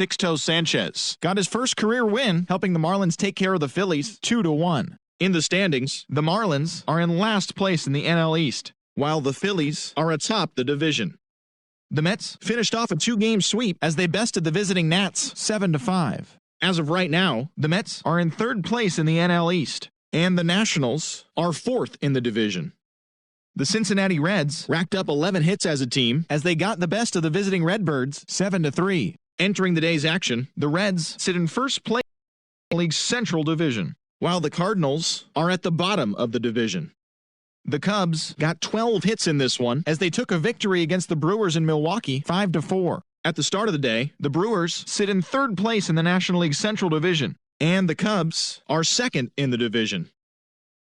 Sixto Sanchez got his first career win, helping the Marlins take care of the Phillies 2-1. In the standings, the Marlins are in last place in the NL East, while the Phillies are atop the division. The Mets finished off a 2-game sweep as they bested the visiting Nats 7-5. As of right now, the Mets are in third place in the NL East, and the Nationals are fourth in the division. The Cincinnati Reds racked up 11 hits as a team as they got the best of the visiting Redbirds 7-3. Entering the day's action, the Reds sit in first place in the league's Central Division, while the Cardinals are at the bottom of the division. The Cubs got 12 hits in this one as they took a victory against the Brewers in Milwaukee 5-4. At the start of the day, the Brewers sit in third place in the National League Central Division, and the Cubs are second in the division.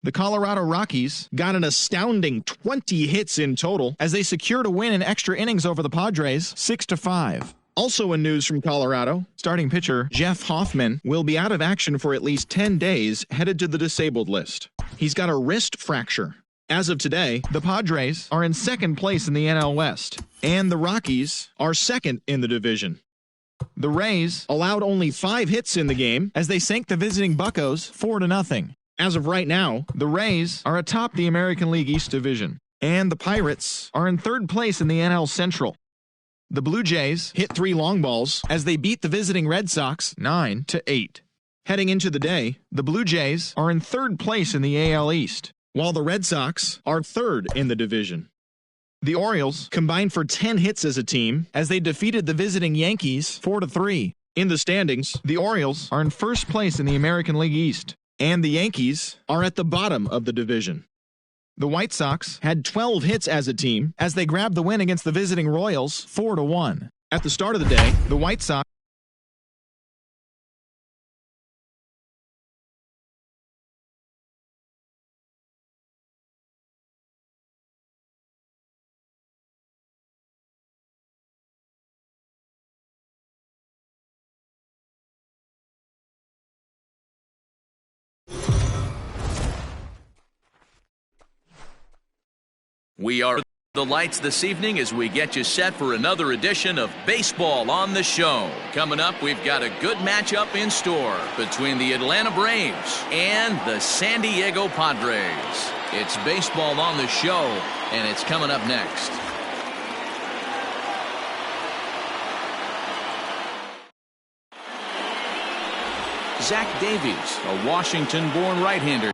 The Colorado Rockies got an astounding 20 hits in total as they secured a win in extra innings over the Padres 6-5. Also in news from Colorado, starting pitcher Jeff Hoffman will be out of action for at least 10 days, headed to the disabled list. He's got a wrist fracture. As of today, the Padres are in second place in the NL West, and the Rockies are second in the division. The Rays allowed only 5 hits in the game as they sank the visiting Buccos 4-0. As of right now, the Rays are atop the American League East Division, and the Pirates are in third place in the NL Central. The Blue Jays hit 3 long balls as they beat the visiting Red Sox 9-8. Heading into the day, the Blue Jays are in third place in the AL East, while the Red Sox are third in the division. The Orioles combined for 10 hits as a team as they defeated the visiting Yankees 4-3. In the standings, the Orioles are in first place in the American League East, and the Yankees are at the bottom of the division. The White Sox had 12 hits as a team as they grabbed the win against the visiting Royals 4-1. At the start of the day, the White Sox We are the lights this evening as we get you set for another edition of Baseball on the Show. Coming up, we've got a good matchup in store between the Atlanta Braves and the San Diego Padres. It's Baseball on the Show, and it's coming up next. Zach Davies, a Washington-born right-hander.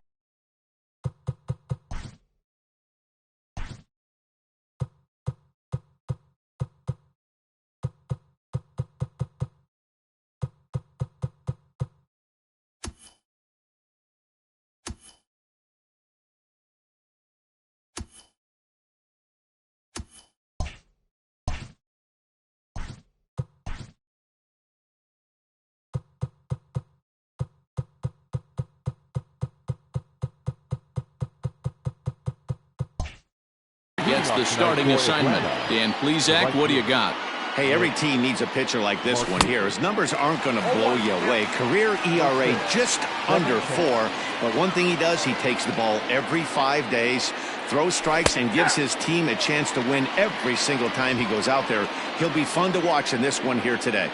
Gets the starting assignment. Dan Plesac, what do you got? Hey, every team needs a pitcher like this one here. His numbers aren't going to blow you away. Career ERA just under 4. But one thing he does, he takes the ball every 5 days, throws strikes, and gives his team a chance to win every single time he goes out there. He'll be fun to watch in this one here today.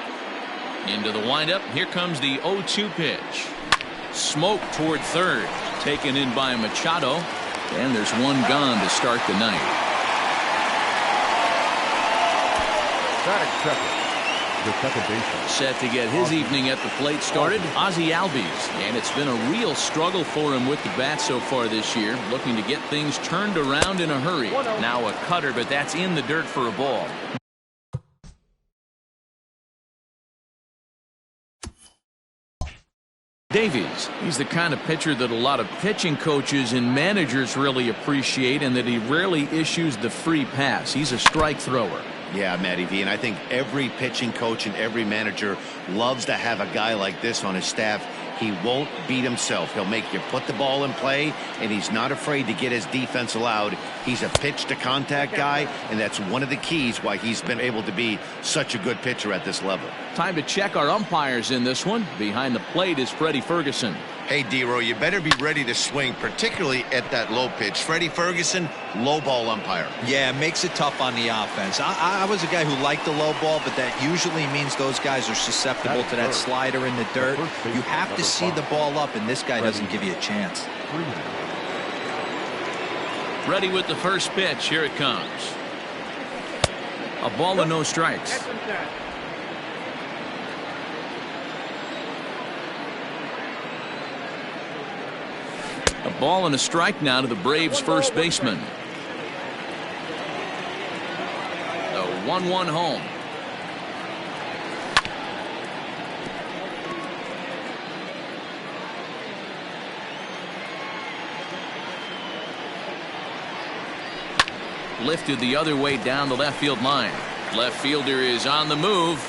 Into the windup. Here comes the 0-2 pitch. Smoke toward third. Taken in by Machado. And there's one gone to start the night. Set to get his evening at the plate started, Ozzie Albies. And it's been a real struggle for him with the bat so far this year, looking to get things turned around in a hurry. Now a cutter, but that's in the dirt for a ball. Davies, he's the kind of pitcher that a lot of pitching coaches and managers really appreciate, and that he rarely issues the free pass. He's a strike thrower. Yeah, Matty V, and I think every pitching coach and every manager loves to have a guy like this on his staff. He won't beat himself. He'll make you put the ball in play, and he's not afraid to get his defense allowed. He's a pitch-to-contact guy, and that's one of the keys why he's been able to be such a good pitcher at this level. Time to check our umpires in this one. Behind the plate is Freddie Ferguson. Hey, D-Row, you better be ready to swing, particularly at that low pitch. Freddie Ferguson, low ball umpire. Yeah, it makes it tough on the offense. I was a guy who liked the low ball, but that usually means those guys are susceptible to that slider in the dirt. You have to see the ball up, and this guy doesn't give you a chance. Ready with the first pitch. Here it comes. A ball and no strikes. A ball and a strike now to the Braves first baseman. The 1-1 home. Lifted the other way down the left field line. Left fielder is on the move,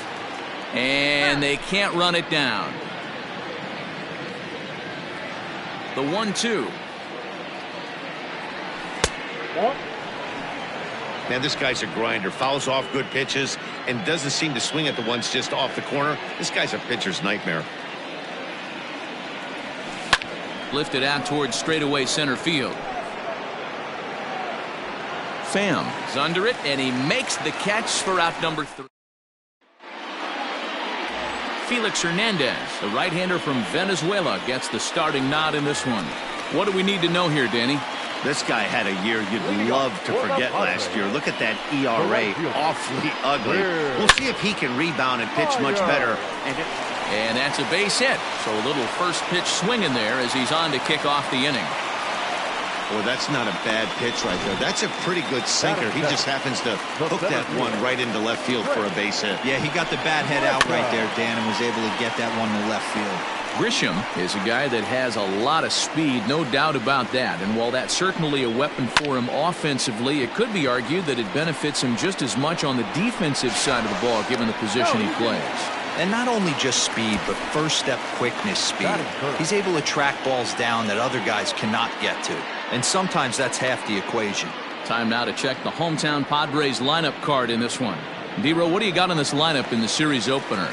and they can't run it down. The 1-2. Man, this guy's a grinder. Fouls off good pitches and doesn't seem to swing at the ones just off the corner. This guy's a pitcher's nightmare. Lifted out towards straightaway center field. Pham is under it, and he makes the catch for out number 3. Felix Hernandez, the right-hander from Venezuela, gets the starting nod in this one. What do we need to know here, Danny? This guy had a year you'd love to forget last year. Look at that ERA, awfully ugly. We'll see if he can rebound and pitch much better. And that's a base hit. So a little first pitch swing in there as he's on to kick off the inning. Well, that's not a bad pitch right there. That's a pretty good sinker. He just happens to hook that one right into left field for a base hit. Yeah, he got the bat head out right there, Dan, and was able to get that one to left field. Grisham is a guy that has a lot of speed, no doubt about that. And while that's certainly a weapon for him offensively, it could be argued that it benefits him just as much on the defensive side of the ball, given the position he plays. And not only just speed, but first step quickness speed. He's able to track balls down that other guys cannot get to. And sometimes that's half the equation. Time now to check the hometown Padres lineup card in this one. D-Row, what do you got in this lineup in the series opener?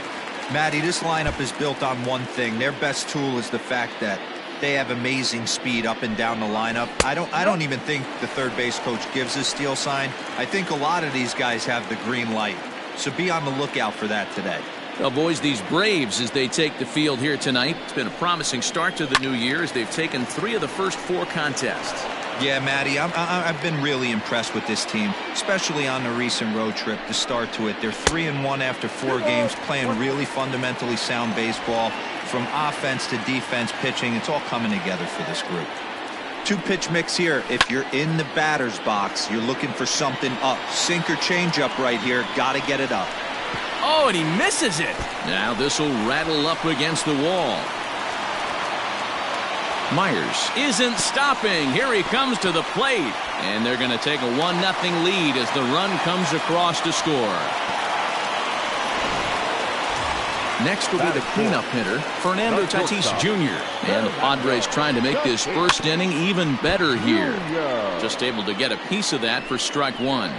Matty, this lineup is built on one thing. Their best tool is the fact that they have amazing speed up and down the lineup. I don't even think the third base coach gives a steal sign. I think a lot of these guys have the green light. So be on the lookout for that today. Well, boys, these Braves, as they take the field here tonight, it's been a promising start to the new year as they've taken 3 of the first 4 contests. Yeah, Matty, I've been really impressed with this team, especially on the recent road trip to start to it. They're 3-1 after 4 games, playing really fundamentally sound baseball. From offense to defense, pitching, it's all coming together for this group. 2-pitch mix here. If you're in the batter's box, you're looking for something up. Sinker changeup right here. Got to get it up. Oh, and he misses it. Now this will rattle up against the wall. Myers isn't stopping. Here he comes to the plate. And they're going to take a 1-0 lead as the run comes across to score. Next will be the cleanup hitter, Fernando Tatis Jr. And the Padres trying to make this first inning even better here. Just able to get a piece of that for strike 1.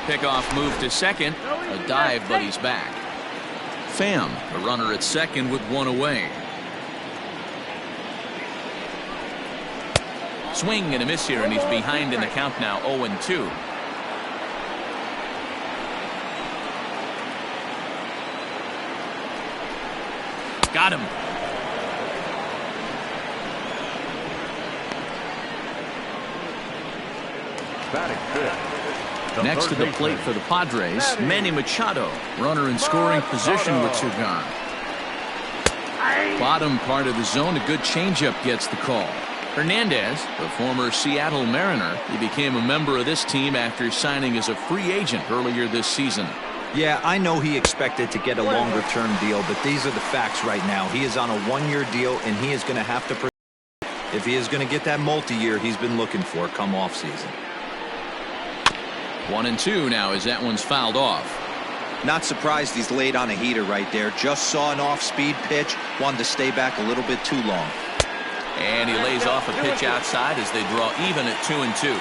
Pickoff move to second. A dive, but he's back. Pham, the runner at second with 1 away. Swing and a miss here, and he's behind in the count now, 0-2. Got him. Batting fifth. Next to the plate for the Padres, Manny Machado, runner in scoring position with 2 gone. Bottom part of the zone, a good changeup gets the call. Hernandez, the former Seattle Mariner, he became a member of this team after signing as a free agent earlier this season. Yeah, I know he expected to get a longer-term deal, but these are the facts right now. He is on a 1-year deal, and he is going to have to, if he is going to get that multi-year he's been looking for come off season. 1-2 now as that one's fouled off. Not surprised he's laid on a heater right there. Just saw an off-speed pitch, wanted to stay back a little bit too long. And he lays off a pitch outside as they draw even at 2-2.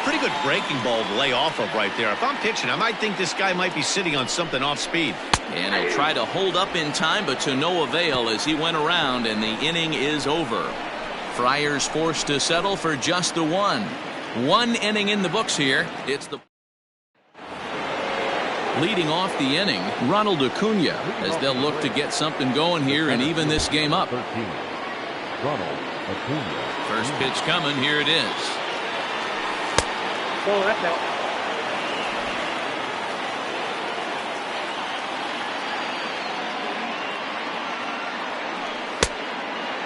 Pretty good breaking ball to lay off of right there. If I'm pitching, I might think this guy might be sitting on something off speed. And he'll try to hold up in time, but to no avail as he went around, and the inning is over. Friars forced to settle for just the one. One inning in the books here. It's the leading off the inning, Ronald Acuna, as they'll look to get something going here and even this game up. First pitch coming. Here it is. Oh, that's out.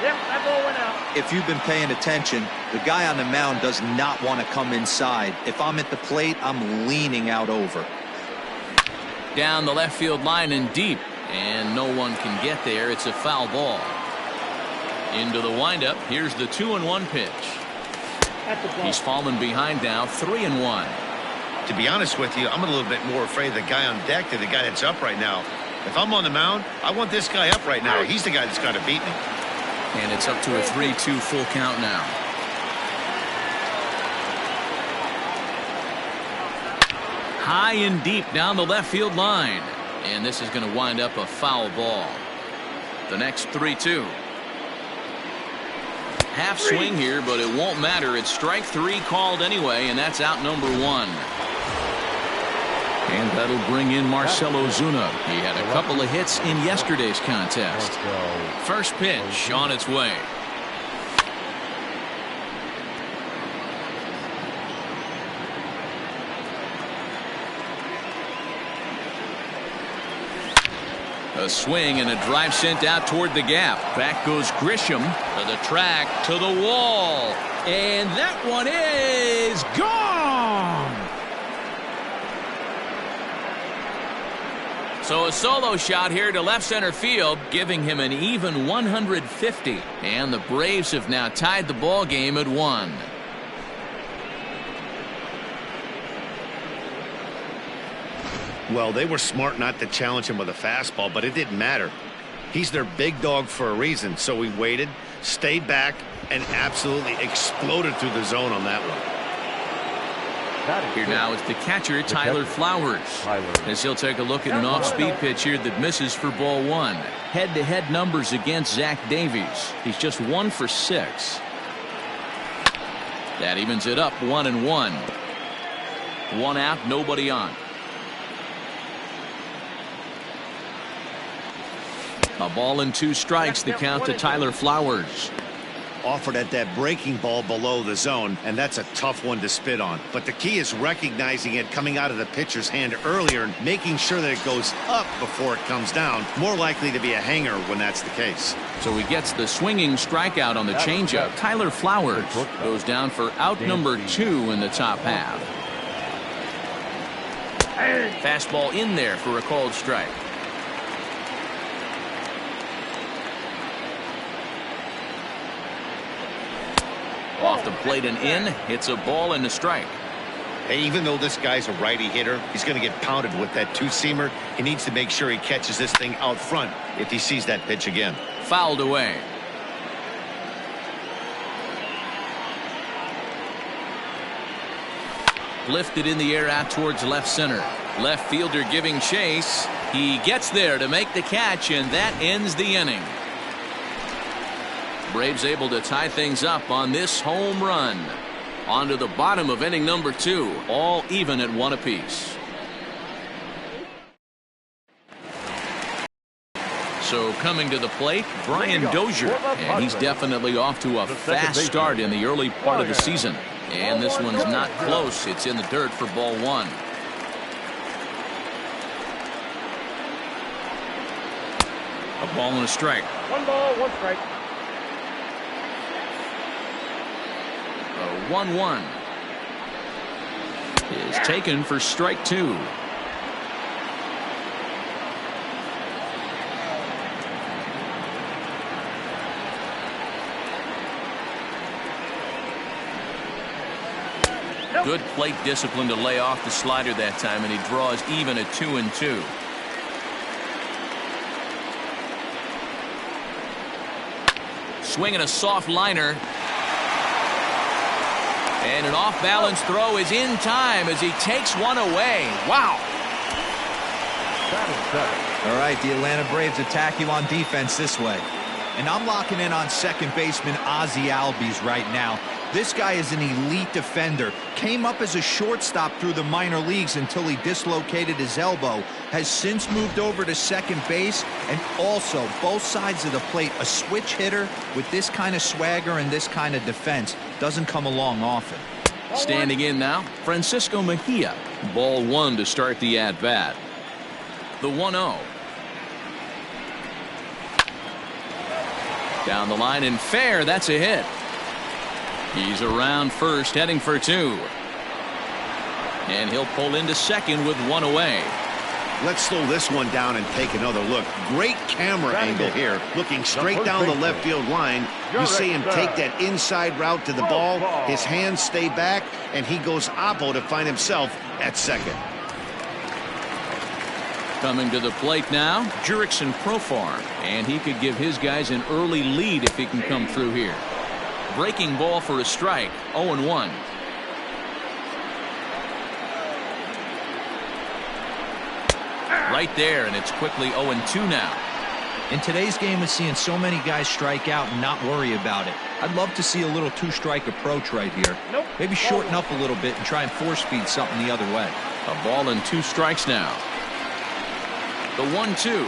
Yep, that ball went out. If you've been paying attention, the guy on the mound does not want to come inside. If I'm at the plate, I'm leaning out over. Down the left field line and deep, and no one can get there. It's a foul ball. Into the windup. Here's the 2-1 pitch. He's fallen behind now, 3-1. To be honest with you, I'm a little bit more afraid of the guy on deck than the guy that's up right now. If I'm on the mound, I want this guy up right now. He's the guy that's got to beat me. And it's up to a 3-2 full count now. High and deep down the left field line. And this is going to wind up a foul ball. The next 3-2. Half swing here, but it won't matter. It's strike 3 called anyway, and that's out number 1. And that'll bring in Marcell Ozuna. He had a couple of hits in yesterday's contest. First pitch on its way. A swing and a drive sent out toward the gap. Back goes Grisham to the track, to the wall. And that one is gone. So a solo shot here to left center field, giving him an even 150. And the Braves have now tied the ball game at 1. Well, they were smart not to challenge him with a fastball, but it didn't matter. He's their big dog for a reason, so he waited, stayed back, and absolutely exploded through the zone on that one. Here now it's the catcher, Tyler Flowers, as he'll take a look at an off-speed pitch here that misses for ball 1. Head-to-head numbers against Zach Davies. He's just 1 for 6. That evens it up, 1-1. 1 out, nobody on. A ball and 2 strikes, the count to Tyler Flowers. Offered at that breaking ball below the zone, and that's a tough one to spit on. But the key is recognizing it coming out of the pitcher's hand earlier and making sure that it goes up before it comes down. More likely to be a hanger when that's the case. So he gets the swinging strikeout on the changeup. Tyler Flowers goes down for out number 2 in the top half. Fastball in there for a called strike. Off the plate and in. It's a ball and a strike. Hey, even though this guy's a righty hitter, he's going to get pounded with that 2-seamer. He needs to make sure he catches this thing out front if he sees that pitch again. Fouled away. Lifted in the air out towards left center. Left fielder giving chase. He gets there to make the catch, and that ends the inning. Braves able to tie things up on this home run. On to the bottom of inning number 2, all even at 1 apiece. So coming to the plate, Brian Dozier, and he's definitely off to a fast start in the early part of the season. And this one's not close. It's in the dirt for ball 1. A ball and a strike. 1 ball, 1 strike. 1-1 is taken for strike 2. Good plate discipline to lay off the slider that time, and he draws even at 2-2. Swinging a soft liner. And an off-balance throw is in time as he takes one away. Wow. All right, the Atlanta Braves attack you on defense this way. And I'm locking in on second baseman Ozzie Albies right now. This guy is an elite defender. Came up as a shortstop through the minor leagues until he dislocated his elbow. Has since moved over to second base, and also both sides of the plate. A switch hitter with this kind of swagger and this kind of defense doesn't come along often. Standing in now, Francisco Mejia. Ball one to start the at-bat. The 1-0. Down the line and fair. That's a hit. He's around first, heading for two. And he'll pull into second with one away. Let's slow this one down and take another look. Great camera angle here. Looking straight down the left field line. You see him take that inside route to the ball. His hands stay back, and he goes oppo to find himself at second. Coming to the plate now, Jurickson Profar. And he could give his guys an early lead if he can come through here. Breaking ball for a strike, 0-1. Right there, and it's quickly 0-2 now. In today's game of seeing so many guys strike out and not worry about it, I'd love to see a little two-strike approach right here. Maybe shorten up a little bit and try and four-speed something the other way. A ball and 2 strikes now. The 1-2.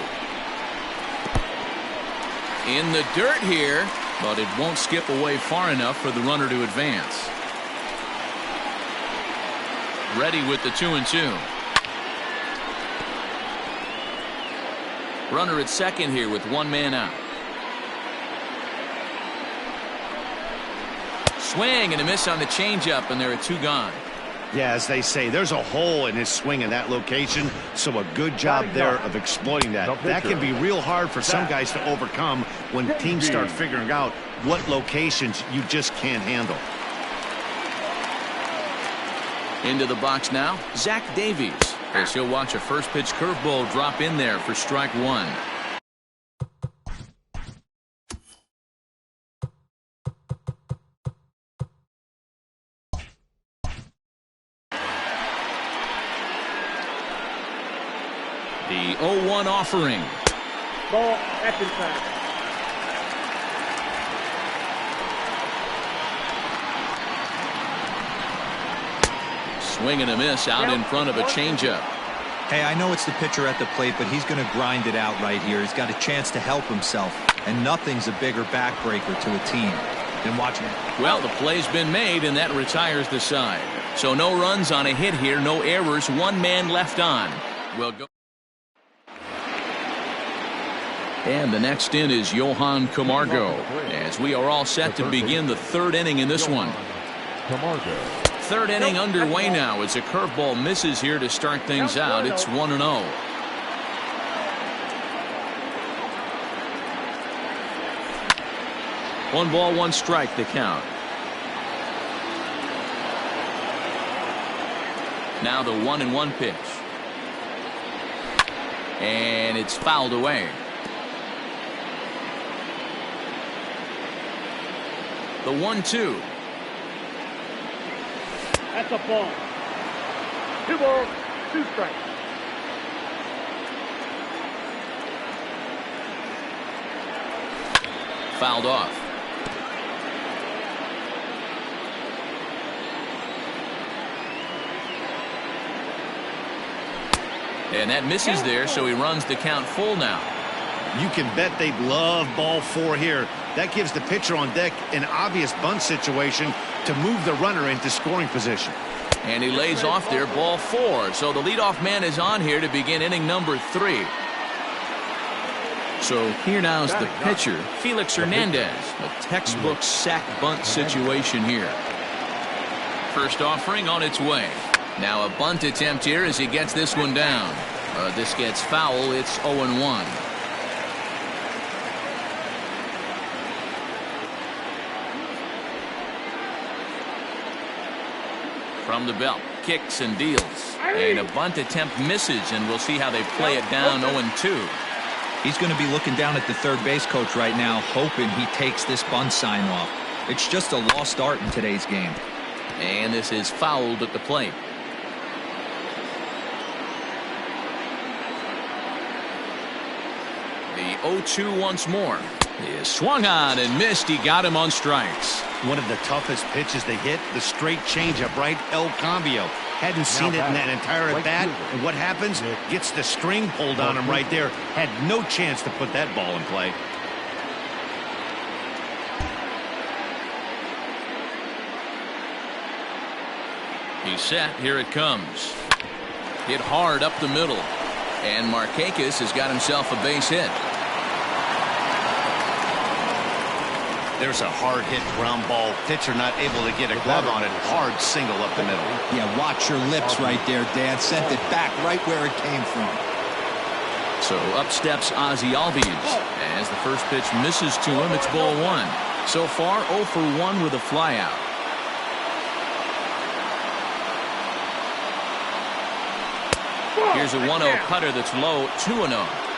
In the dirt here, but it won't skip away far enough for the runner to advance. Ready with the 2-2. Runner at second here with one man out. Swing and a miss on the changeup, and there are 2 gone. Yeah, as they say, there's a hole in his swing in that location, so a good job there of exploiting that. That can be real hard for some guys to overcome when teams start figuring out what locations you just can't handle. Into the box now, Zach Davies, as he'll watch a first pitch curveball drop in there for strike 1. The 0-1 offering. Ball, that's inside. Swing and a miss out in front of a changeup. Hey, I know it's the pitcher at the plate, but he's going to grind it out right here. He's got a chance to help himself, and nothing's a bigger backbreaker to a team than watching it. Well, the play's been made, and that retires the side. So no runs on a hit here, no errors, 1 man left on. We'll go. And the next in is Johan Camargo, as we are all set to begin the 3rd inning in this one. Camargo. 3rd inning underway now as a curveball misses here to start things out. It's 1-0. One ball, 1 strike to count. Now the 1-1 pitch. And it's fouled away. The 1-2. That's a ball. 2 balls, 2 strikes. Fouled off. And that misses there, so he runs the count full now. You can bet they'd love ball 4 here. That gives the pitcher on deck an obvious bunt situation to move the runner into scoring position. And he lays off there, ball 4. So the leadoff man is on here to begin inning number 3. So here now is the pitcher, Felix Hernandez. A textbook sack bunt situation here. First offering on its way. Now a bunt attempt here as he gets this one down. This gets foul. It's 0-1. From the belt, kicks and deals. And a bunt attempt misses, and we'll see how they play it down 0-2. He's going to be looking down at the third base coach right now, hoping he takes this bunt sign off. It's just a lost art in today's game. And this is fouled at the plate. The 0-2 once more. He is swung on and missed. He got him on strikes. One of the toughest pitches they hit, the straight changeup, right? El Cambio. Hadn't seen it in that entire at bat. And what happens? Gets the string pulled on him right there. Had no chance to put that ball in play. He's set. Here it comes. Hit hard up the middle. And Markakis has got himself a base hit. There's a hard hit ground ball. Pitcher not able to get a glove on it. Hard single up the middle. Yeah, watch your lips right there, Dan. Sent it back right where it came from. So up steps Ozzie Albies. As the first pitch misses to him, it's ball one. So far 0 for 1 with a flyout. Here's a 1-0 cutter that's low, 2-0.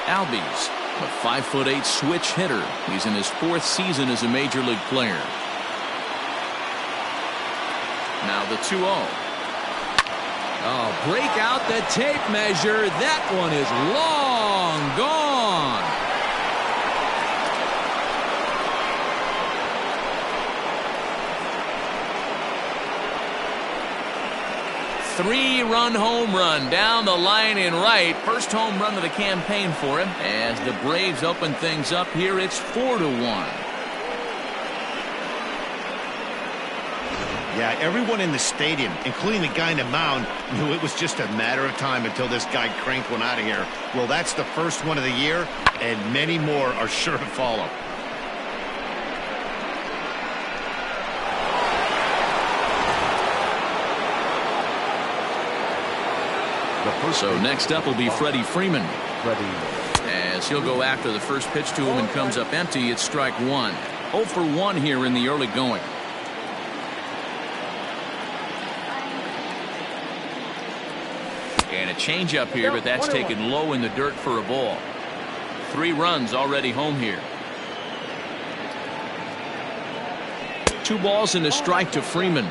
Albies, a 5'8" switch hitter. He's in his 4th season as a major league player. Now the 2-0. Oh, break out the tape measure. That one is long gone. Three-run home run down the line in right. First home run of the campaign for him. As the Braves open things up here, it's 4-1. Yeah, everyone in the stadium, including the guy in the mound, knew it was just a matter of time until this guy cranked one out of here. Well, that's the first one of the year, and many more are sure to follow. So next up will be Freddie Freeman. As he'll go after the first pitch to him and comes up empty, it's strike one. 0 for 1 here in the early going. And a changeup here, but that's taken low in the dirt for a ball. 3 runs already home here. 2 balls and a strike to Freeman.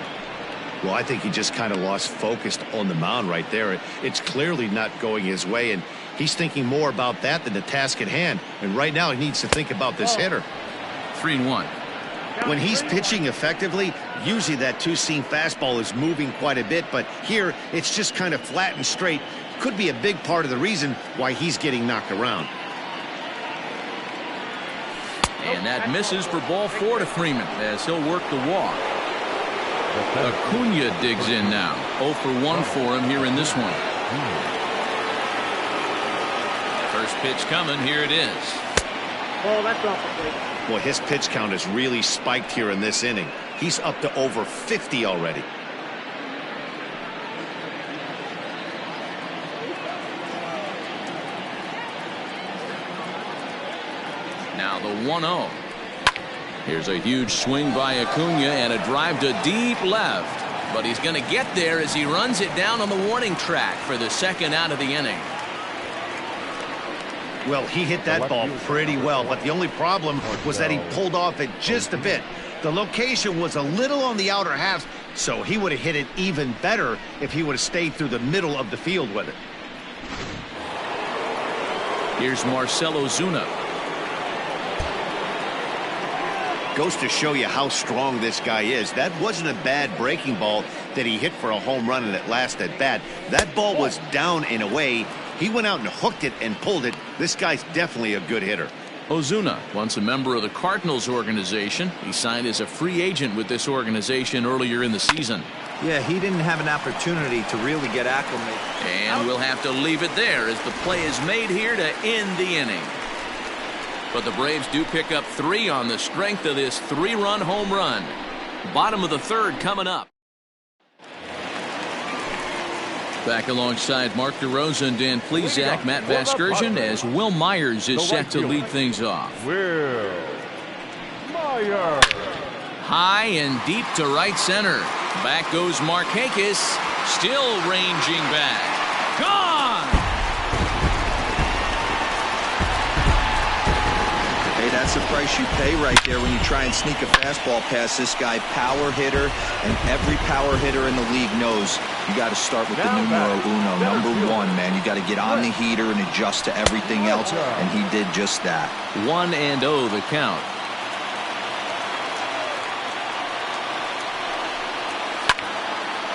Well, I think he just kind of lost focus on the mound right there. It's clearly not going his way, and he's thinking more about that than the task at hand. And right now he needs to think about this hitter. 3-1. When he's pitching effectively, usually that two-seam fastball is moving quite a bit, but here it's just kind of flat and straight. Could be a big part of the reason why he's getting knocked around. And that misses for ball 4 to Freeman as he'll work the walk. Acuna digs in now. 0 for 1 for him here in this one. First pitch coming. Here it is. Oh, that's off the plate. Well, his pitch count has really spiked here in this inning. He's up to over 50 already. Now the 1-0. Here's a huge swing by Acuna and a drive to deep left. But he's going to get there as he runs it down on the warning track for the second out of the inning. Well, he hit that ball pretty well, but the only problem was that he pulled off it just a bit. The location was a little on the outer half, so he would have hit it even better if he would have stayed through the middle of the field with it. Here's Marcell Ozuna. Goes to show you how strong this guy is. That wasn't a bad breaking ball that he hit for a home run in that last at bat. That ball was down and away. He went out and hooked it and pulled it. This guy's definitely a good hitter. Ozuna, once a member of the Cardinals organization. He signed as a free agent with this organization earlier in the season. Yeah, he didn't have an opportunity to really get acclimated. And we'll have to leave it there as the play is made here to end the inning. But the Braves do pick up 3 on the strength of this 3-run home run. Bottom of the 3rd coming up. Back alongside Mark DeRosa and Dan Plesac, Matt Vasgersian, as Will Myers is set to lead things off. Will Myers. High and deep to right center. Back goes Markakis, still ranging back. Gone! Hey, That's the price you pay right there when you try and sneak a fastball past this guy. Power hitter, and every power hitter in the league knows you got to start with the numero uno, number one, man. You got to get on the heater and adjust to everything else, and he did just that. 1-0 the count.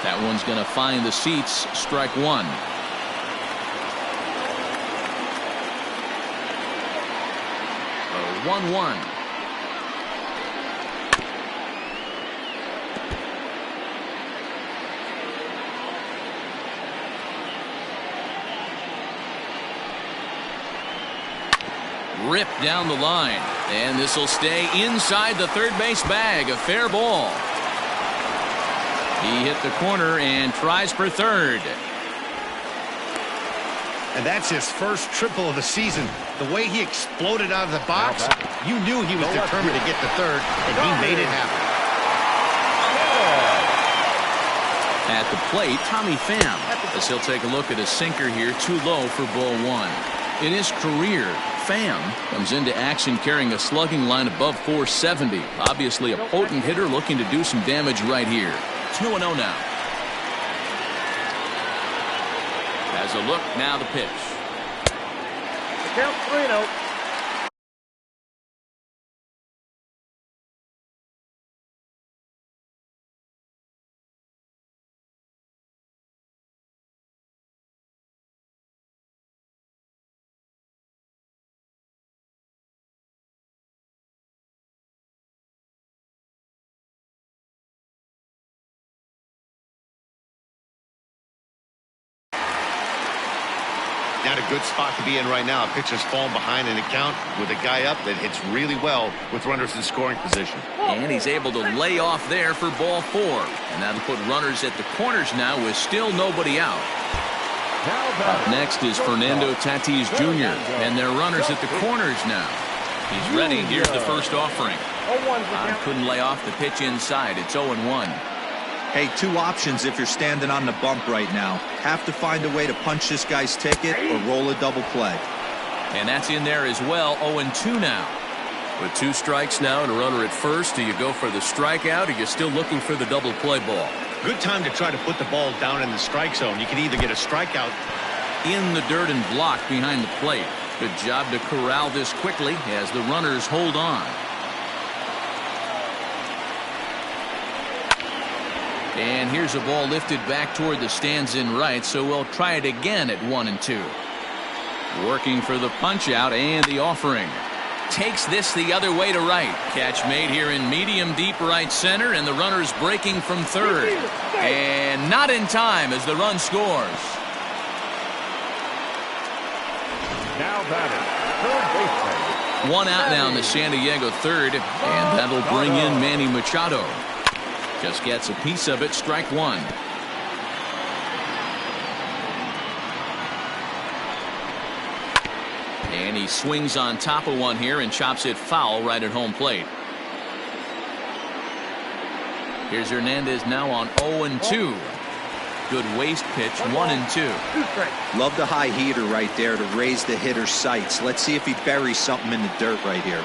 That one's going to find the seats. Strike one. A 1-1. Ripped down the line, and this will stay inside the third base bag. A fair ball. He hit the corner and tries for third. And that's his first triple of the season. The way he exploded out of the box, you knew he was determined to get to third, and he made it happen. At the plate, Tommy Pham, as he'll take a look at a sinker here, too low for ball one. In his career, Pham comes into action carrying a slugging line above 470. Obviously a potent hitter looking to do some damage right here. 2-0 now. Has a look, now the pitch. The count 3-0. Not a good spot to be in right now. A pitcher's falling behind in the count with a guy up that hits really well with runners in scoring position. And he's able to lay off there for ball four. And that'll put runners at the corners now with still nobody out. Up next is Fernando Tatis Jr. And they're runners at the corners now. He's ready. Here's the first offering. Couldn't lay off the pitch inside. It's 0-1. Hey, two options if you're standing on the bump right now. Have to find a way to punch this guy's ticket or roll a double play. And that's in there as well. 0-2 now. With two strikes now and a runner at first, do you go for the strikeout or you're still looking for the double play ball? Good time to try to put the ball down in the strike zone. You can either get a strikeout. In the dirt and blocked behind the plate. Good job to corral this quickly as the runners hold on. And here's a ball lifted back toward the stands in right, so we'll try it again at 1-2. Working for the punch out and the offering. Takes this the other way to right. Catch made here in medium deep right center, and the runner's breaking from third. And not in time as the run scores. Now batting, third baseman. One out now in the San Diego third, and that'll bring in Manny Machado. Just gets a piece of it, strike one. And he swings on top of one here and chops it foul right at home plate. Here's Hernandez now on 0-2. Good waist pitch, 1-2. Love the high heater right there to raise the hitter's sights. Let's see if he buries something in the dirt right here.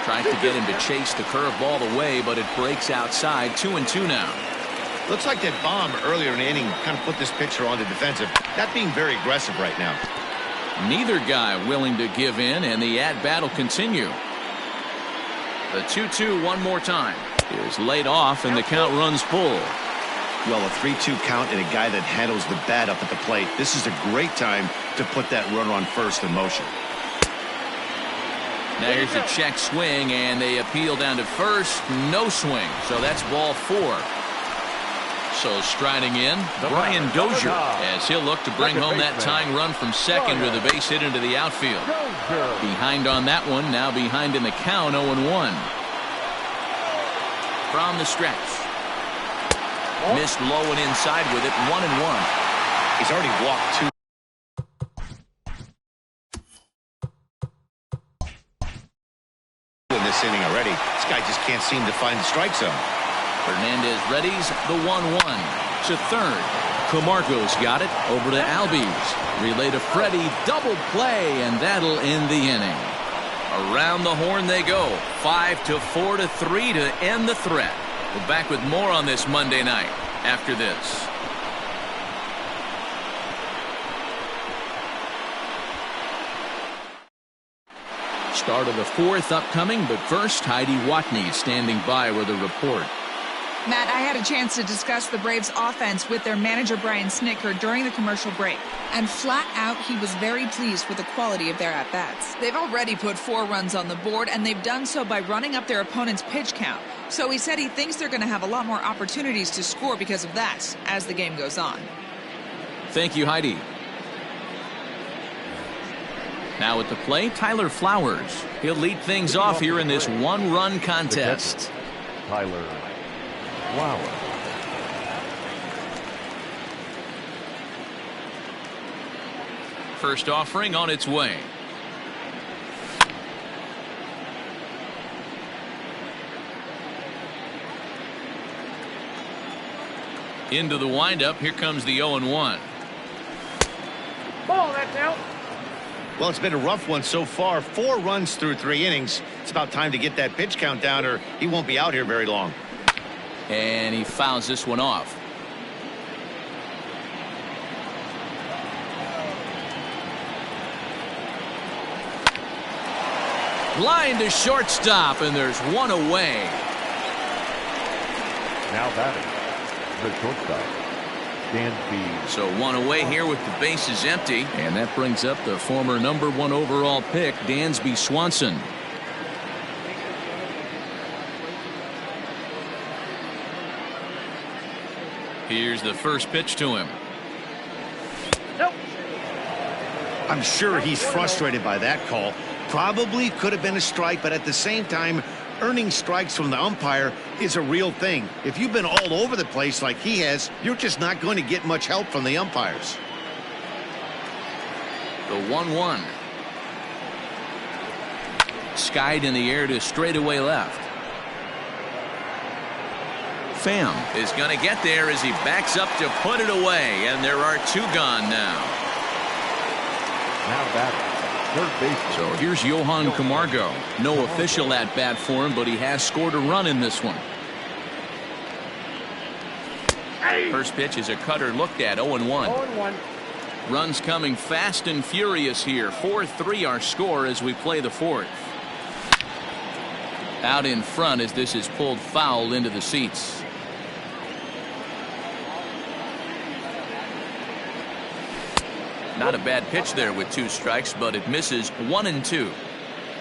Trying to get him to chase the curveball away, but it breaks outside. 2-2 now. Looks like that bomb earlier in the inning kind of put this pitcher on the defensive. Not being very aggressive right now. Neither guy willing to give in, and the at-bat will continue. The 2-2 one more time. Is laid off, and the count runs full. Well, a 3-2 count and a guy that handles the bat up at the plate. This is a great time to put that runner on first in motion. Now here's a check swing, and they appeal down to first. No swing, so that's ball four. So striding in, Brian Dozier, as he'll look to bring home that tying run from second with a base hit into the outfield. Behind on that one, now behind in the count, 0-1. From the stretch. Missed low and inside with it, 1-1. He's already walked two. In this inning already, this guy just can't seem to find the strike zone. Hernandez readies the 1-1 to third. Camargo's got it over to Albies. Relay to Freddie, double play, and that'll end the inning. Around the horn they go. 5-4 to 3 to end the threat. We're back with more on this Monday night after this. Start of the fourth upcoming, but first, Heidi Watney standing by with a report. Matt, I had a chance to discuss the Braves' offense with their manager, Brian Snitker, during the commercial break. And flat out, he was very pleased with the quality of their at-bats. They've already put 4 runs on the board, and they've done so by running up their opponent's pitch count. So he said he thinks they're going to have a lot more opportunities to score because of that as the game goes on. Thank you, Heidi. Now at the plate, Tyler Flowers. He'll lead things off here in this one-run contest. Tyler Flowers. First offering on its way. Into the windup. Here comes the 0-1. Ball, that's out. Well, it's been a rough one so far. 4 runs through 3 innings. It's about time to get that pitch count down or he won't be out here very long. And he fouls this one off. Line to shortstop, and there's one away. Now batting, the shortstop, Dansby. So one away here with the bases empty, and that brings up the former #1 overall pick, Dansby Swanson. Here's the first pitch to him. Nope. I'm sure he's frustrated by that call. Probably could have been a strike, but at the same time, earning strikes from the umpire is a real thing. If you've been all over the place like he has, you're just not going to get much help from the umpires. The 1-1. Skied in the air to straightaway left. Pham is going to get there as he backs up to put it away, and there are 2 gone now. Now batting, third base. So here's Johan Camargo. No official at bat for him, but he has scored a run in this one. First pitch is a cutter looked at. 0-1. 0-1. Runs coming fast and furious here. 4-3 our score as we play the 4th. Out in front as this is pulled foul into the seats. Not a bad pitch there with 2 strikes, but it misses 1-2.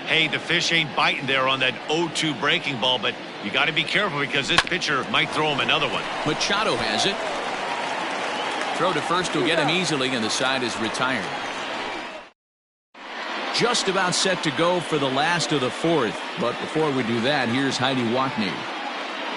Hey, the fish ain't biting there on that 0-2 breaking ball, but you got to be careful because this pitcher might throw him another one. Machado has it. Throw to first will get him easily, and the side is retired. Just about set to go for the last of the 4th, but before we do that, here's Heidi Watney.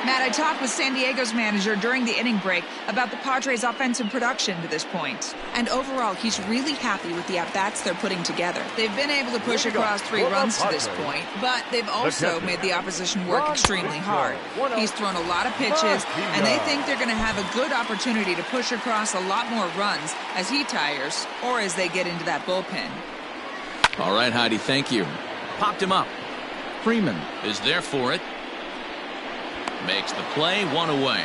Matt, I talked with San Diego's manager during the inning break about the Padres' offensive production to this point. And overall, he's really happy with the at-bats they're putting together. They've been able to push across 3 runs to this point, but they've also made the opposition work extremely hard. He's thrown a lot of pitches, and they think they're going to have a good opportunity to push across a lot more runs as he tires or as they get into that bullpen. All right, Heidi, thank you. Popped him up. Freeman is there for it. Makes the play, 1 away.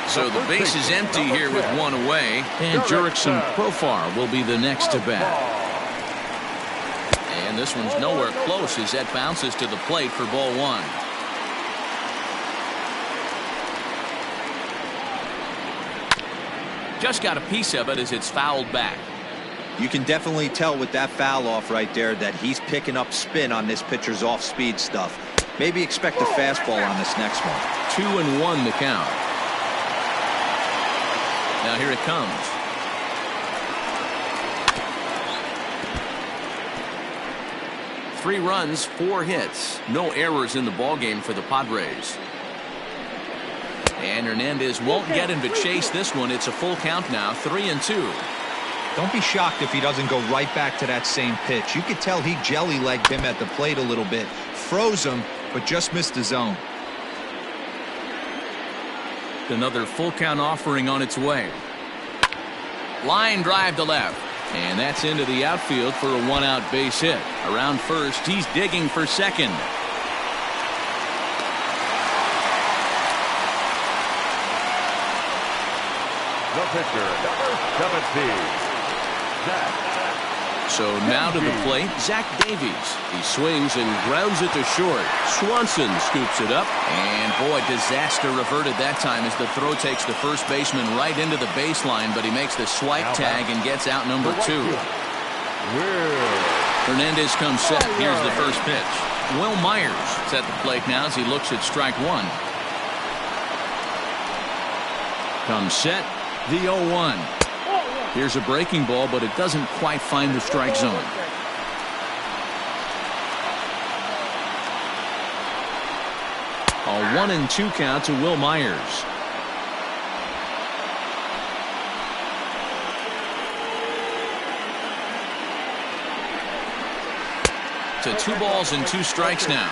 So the base is empty here with 1 away, and Jurickson Profar will be the next to bat. And this one's nowhere close as that bounces to the plate for ball 1. Just got a piece of it as it's fouled back. You can definitely tell with that foul off right there that he's picking up spin on this pitcher's off-speed stuff. Maybe expect a fastball on this next one. 2-1 the count. Now here it comes. Three runs, 4 hits. No errors in the ballgame for the Padres. And Hernandez won't get him to chase this one. It's a full count now, 3-2. Don't be shocked if he doesn't go right back to that same pitch. You could tell he jelly-legged him at the plate a little bit. Froze him, but just missed the zone. Another full count offering on its way. Line drive to left. And that's into the outfield for a one-out base hit. Around first, he's digging for second. The pitcher, number 17, Zach. So now to the plate, Zach Davies. He swings and grounds it to short. Swanson scoops it up. And boy, disaster averted that time as the throw takes the first baseman right into the baseline, but he makes the swipe tag and gets out number 2. Hernandez comes set. Here's the first pitch. Will Myers is at the plate now as he looks at strike 1. Comes set. The 0-1. Here's a breaking ball, but it doesn't quite find the strike zone. A 1-2 count to Will Myers. To 2 balls and 2 strikes now.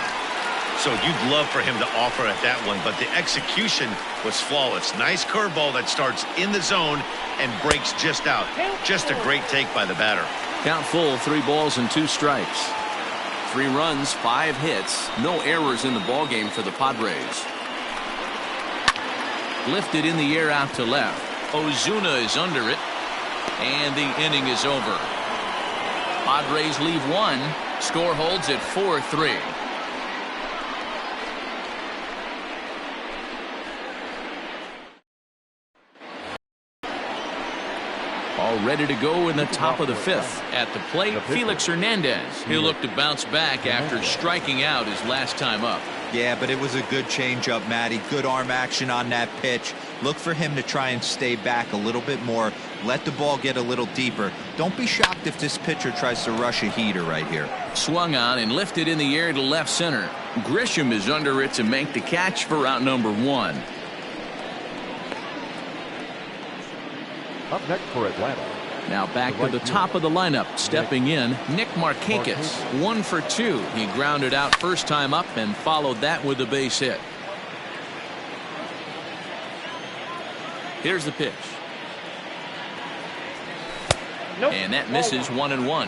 So you'd love for him to offer at that one, but the execution was flawless. Nice curveball that starts in the zone and breaks just out. Just a great take by the batter. Count full, 3 balls and 2 strikes. 3 runs, 5 hits, no errors in the ballgame for the Padres. Lifted in the air out to left. Ozuna is under it, and the inning is over. Padres leave 1. Score holds at 4-3. All ready to go in the top of the 5th. At the plate, Felix Hernandez. He'll look to bounce back after striking out his last time up. Yeah, but it was a good changeup, Matty. Good arm action on that pitch. Look for him to try and stay back a little bit more. Let the ball get a little deeper. Don't be shocked if this pitcher tries to rush a heater right here. Swung on and lifted in the air to left center. Grisham is under it to make the catch for out number 1. Up next for Atlanta. Now back to the top of the lineup. Stepping in, Nick Markakis. 1 for 2. He grounded out first time up and followed that with a base hit. Here's the pitch. And that misses 1-1.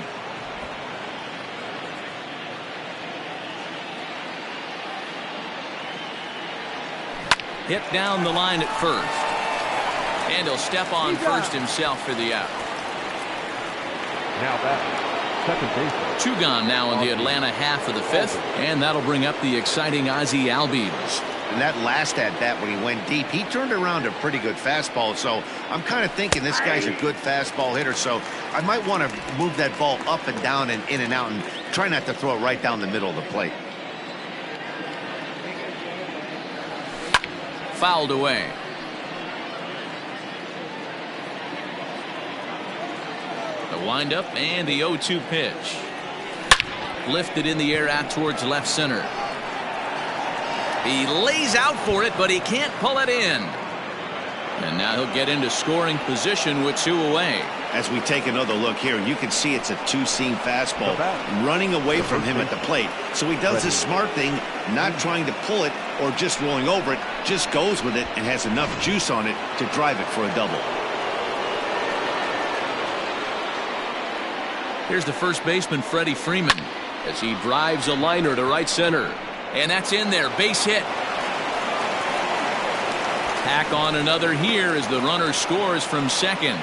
Hit down the line at first. And he'll step on first himself for the out. Now back, second baseman. 2 gone now in the Atlanta half of the 5th, and that'll bring up the exciting Ozzie Albies. And that last at bat when he went deep, he turned around a pretty good fastball. So I'm kind of thinking this guy's a good fastball hitter. So I might want to move that ball up and down and in and out and try not to throw it right down the middle of the plate. Fouled away. The windup and the 0-2 pitch. Lifted in the air out towards left center. He lays out for it, but he can't pull it in. And now he'll get into scoring position with 2 away. As we take another look here, you can see it's a 2-seam fastball running away from him at the plate. So he does the smart thing, not trying to pull it or just rolling over it, just goes with it and has enough juice on it to drive it for a double. Here's the first baseman, Freddie Freeman, as he drives a liner to right center. And that's in there. Base hit. Tack on another here as the runner scores from second.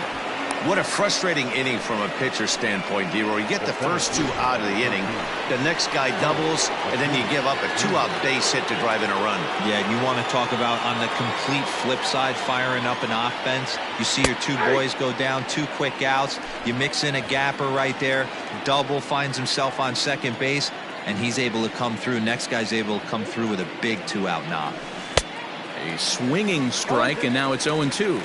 What a frustrating inning from a pitcher standpoint, D-Roy. You get the first 2 out of the inning. The next guy doubles, and then you give up a 2-out base hit to drive in a run. Yeah, you want to talk about on the complete flip side, firing up an offense. You see your 2 boys go down, 2 quick outs. You mix in a gapper right there. Double, finds himself on second base, and he's able to come through. Next guy's able to come through with a big 2-out knock. A swinging strike, and now it's 0-2.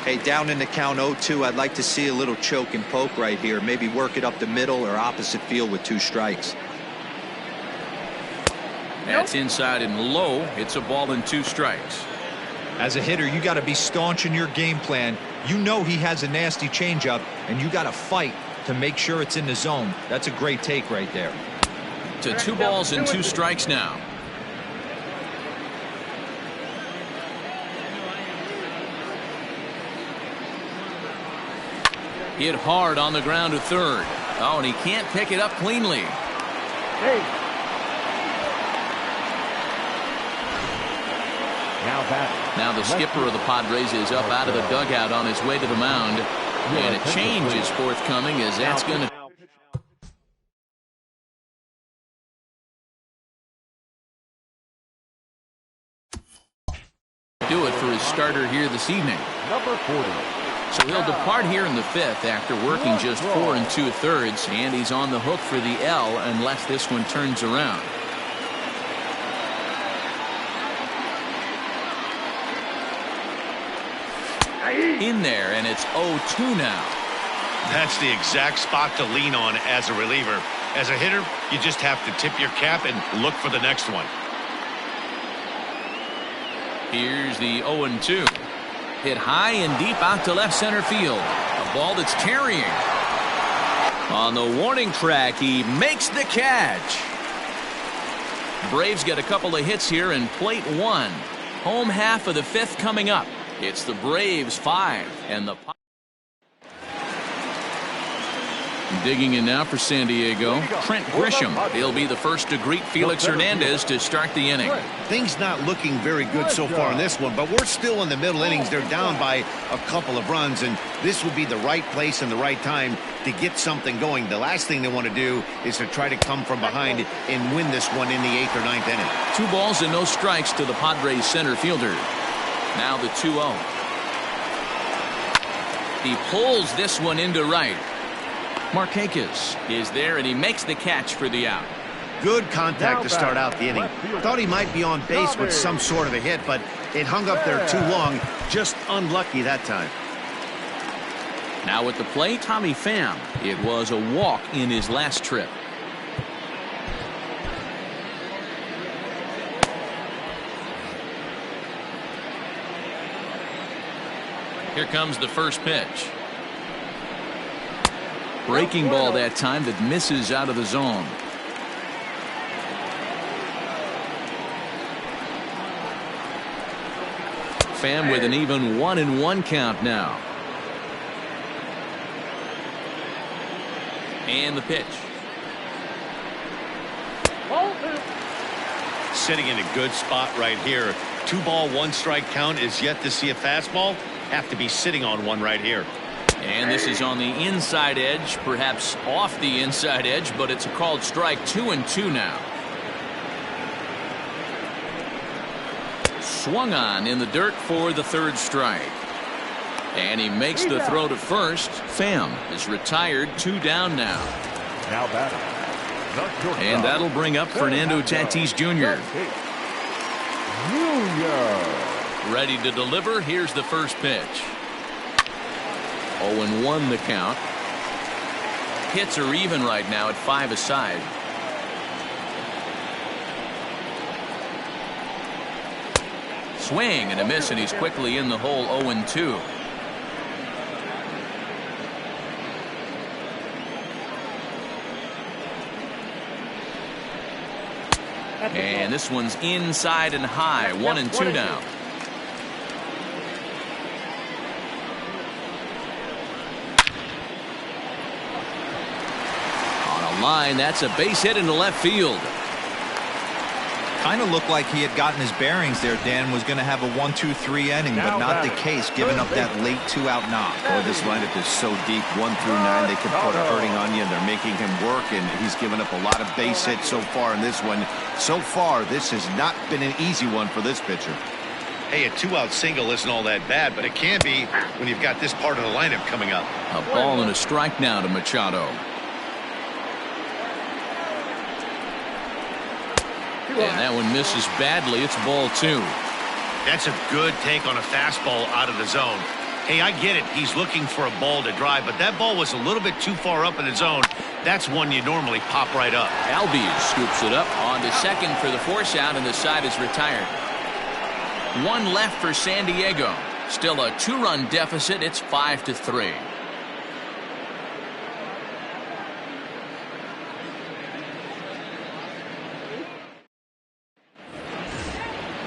Hey, down in the count 0-2, I'd like to see a little choke and poke right here. Maybe work it up the middle or opposite field with 2 strikes. That's inside and low. It's a ball and 2 strikes. As a hitter, you got to be staunch in your game plan. You know he has a nasty changeup, and you got to fight to make sure it's in the zone. That's a great take right there. To 2 balls and 2 strikes now. Hit hard on the ground to third. Oh, and he can't pick it up cleanly. Hey. Now the skipper of the Padres is up out of the dugout on his way to the mound. And a change is forthcoming as that's going to do it for his starter here this evening. Number 40. So he'll depart here in the fifth after working just 4 2/3, and he's on the hook for the L unless this one turns around. In there, and it's 0-2 now. That's the exact spot to lean on as a reliever. As a hitter, you just have to tip your cap and look for the next one. Here's the 0-2. Hit high and deep out to left center field. A ball that's carrying. On the warning track, he makes the catch. Braves get a couple of hits here in plate 1. Home half of the fifth coming up. It's the Braves 5 and the digging in now for San Diego, Trent Grisham. He'll be the first to greet Felix Hernandez to start the inning. Things not looking very good so far in this one, but we're still in the middle innings. They're down by a couple of runs, and this would be the right place and the right time to get something going. The last thing they want to do is to try to come from behind and win this one in the 8th or 9th inning. 2 balls and no strikes to the Padres center fielder. Now the 2-0. He pulls this one into right. Markakis is there, and he makes the catch for the out. Good contact to start out the inning. Thought he might be on base with some sort of a hit, but it hung up there too long. Just unlucky that time. Now at the plate, Tommy Pham. It was a walk in his last trip. Here comes the first pitch. Breaking ball that time that misses out of the zone. Pham with an even 1-1 count now. And the pitch. Sitting in a good spot right here. 2 ball, 1 strike count is yet to see a fastball. Have to be sitting on one right here. And this is on the inside edge, perhaps off the inside edge, but it's a called strike. 2-2 now. Swung on in the dirt for the 3rd strike. And he makes the throw to first. Pham is retired, 2 down now. Now batting. And that'll bring up Fernando Tatis Jr. Ready to deliver. Here's the first pitch. 0-1 the count. Hits are even right now at 5 aside. Swing and a miss, and he's quickly in the hole. 0-2. And this one's inside and high. 1-2 now. Line, that's a base hit into left field. Kind of looked like he had gotten his bearings there. Dan was going to have a 1-2-3 inning, but not the case, giving up that late 2-out knock. Oh, this lineup is so deep, 1 through 9. They can put a hurting on you, and they're making him work, and he's given up a lot of base hits so far in this one. So far, this has not been an easy one for this pitcher. Hey, a 2-out single isn't all that bad, but it can be when you've got this part of the lineup coming up. A ball and a strike now to Machado. And that one misses badly. It's ball 2. That's a good take on a fastball out of the zone. Hey, I get it. He's looking for a ball to drive, but that ball was a little bit too far up in the zone. That's one you normally pop right up. Albies scoops it up on to second for the force out, and the side is retired. 1 left for San Diego. Still a 2-run deficit. It's 5-3.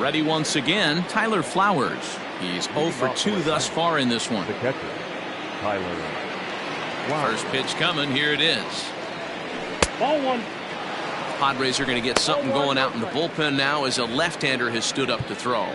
Ready once again, Tyler Flowers. He's 0 for 2 thus far in this one. The catcher, Tyler First pitch coming. Here it is. Ball one. Padres are going to get something going out in the bullpen now as a left-hander has stood up to throw.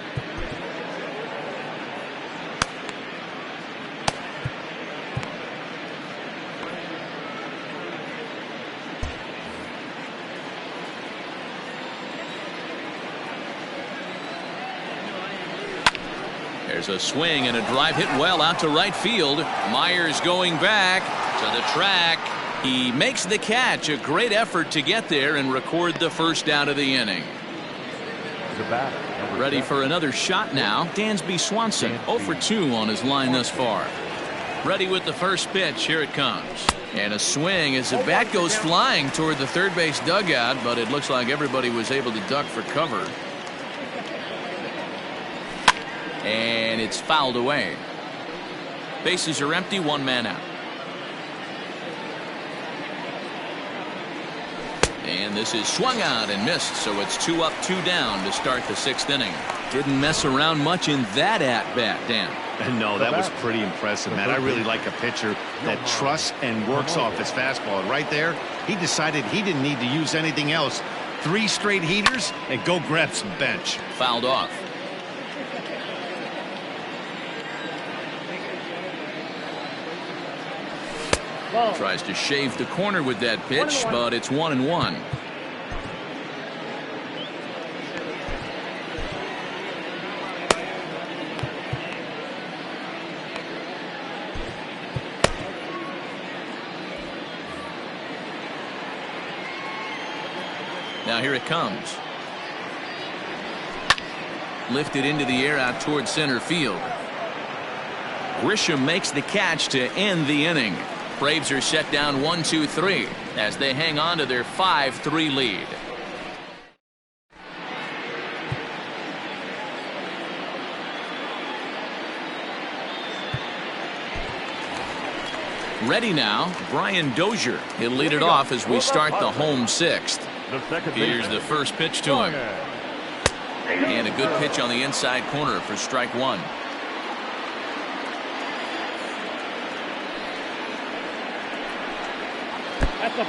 There's a swing and a drive hit well out to right field. Myers going back to the track. He makes the catch. A great effort to get there and record the first out of the inning. Ready for another shot now. Dansby Swanson 0 for 2 on his line thus far. Ready with the first pitch. Here it comes. And a swing as the bat goes flying toward the third base dugout, but it looks like everybody was able to duck for cover. And it's fouled away. Bases are empty, one man out. And this is swung out and missed, so it's 2 up, 2 down to start the 6th inning. Didn't mess around much in that at-bat, Dan. No, that was pretty impressive, man. I really like a pitcher that trusts and works off his fastball. And right there, he decided he didn't need to use anything else. 3 straight heaters and go grab some bench. Fouled off. Tries to shave the corner with that pitch, but it's 1-1. Now here it comes. Lifted into the air out toward center field. Grisham makes the catch to end the inning. Braves are set down 1-2-3 as they hang on to their 5-3 lead. Ready now, Brian Dozier. He'll lead it off as we start the home 6th. Here's the first pitch to him. And a good pitch on the inside corner for strike 1.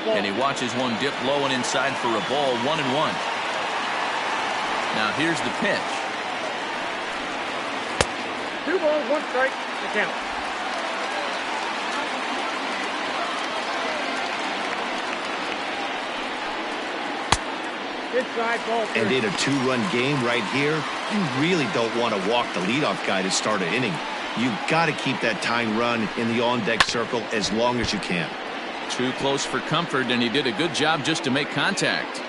And he watches one dip low and inside for a ball. 1-1. Now here's the pitch. 2 balls, 1 strike. The count. Inside ball. And in a 2-run game right here, you really don't want to walk the leadoff guy to start an inning. You've got to keep that tying run in the on-deck circle as long as you can. Too close for comfort, and he did a good job just to make contact.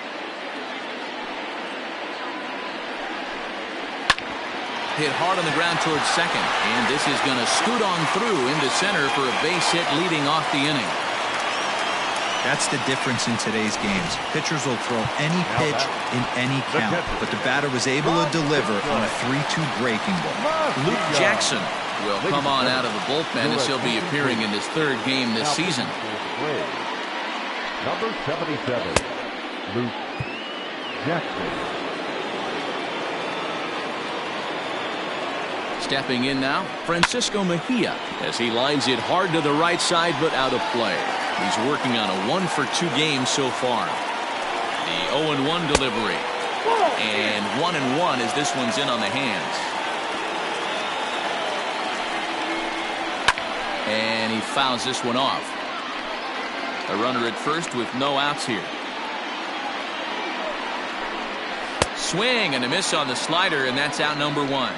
Hit hard on the ground towards second, and this is going to scoot on through into center for a base hit leading off the inning. That's the difference in today's games. Pitchers will throw any pitch in any count, but the batter was able to deliver on a 3-2 breaking ball. Luke Jackson will come on out of the bullpen as he'll be appearing in his 3rd game this season. Number 77, Luke Jackson. Stepping in now, Francisco Mejia, as he lines it hard to the right side but out of play. He's working on a 1-for-2 game so far. The 0-1 delivery. And 1-1 as this one's in on the hands. And he fouls this one off. A runner at first with no outs here. Swing and a miss on the slider, and that's out number 1.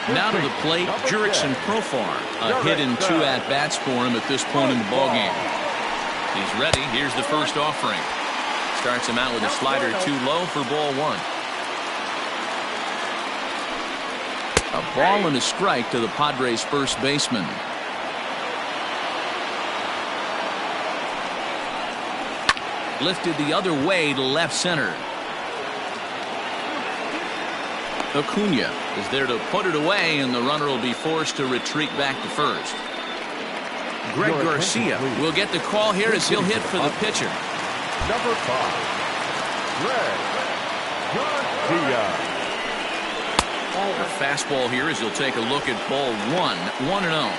Now to the plate, Jurickson Profar. A hit in 2 at-bats for him at this point in the ballgame. He's ready. Here's the first offering. Starts him out with a slider too low for ball 1. A ball and a strike to the Padres' first baseman. Lifted the other way to left center. Acuna is there to put it away, and the runner will be forced to retreat back to first. Greg Garcia will get the call here as he'll hit for the pitcher. Number 5, Greg Garcia. The fastball here as he'll take a look at ball 1-0.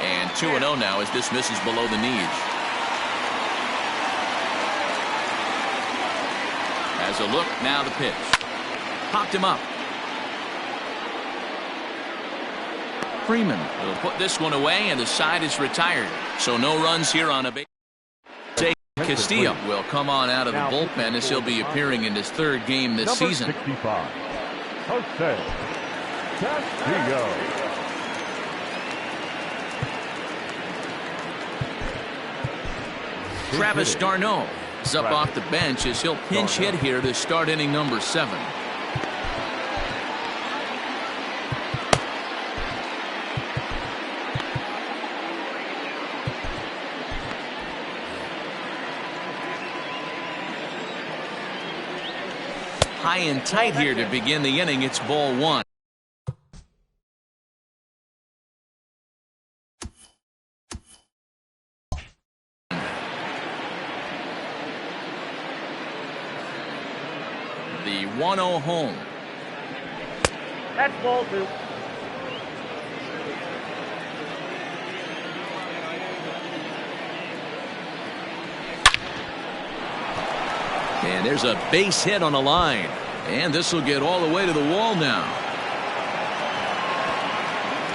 And 2-0 now as this misses below the knees. Has a look, now the pitch. Popped him up. Freeman will put this one away, and the side is retired. So no runs here on a base. Castillo will come on out of the bullpen as he'll be appearing in his third game this season. 65, Jose Castillo. Travis d'Arnaud is up off the bench as he'll pinch hit here to start inning number 7. High and tight here to begin the inning. It's ball 1. The 1-0 home. That's ball 2. And there's a base hit on the line. And this will get all the way to the wall now.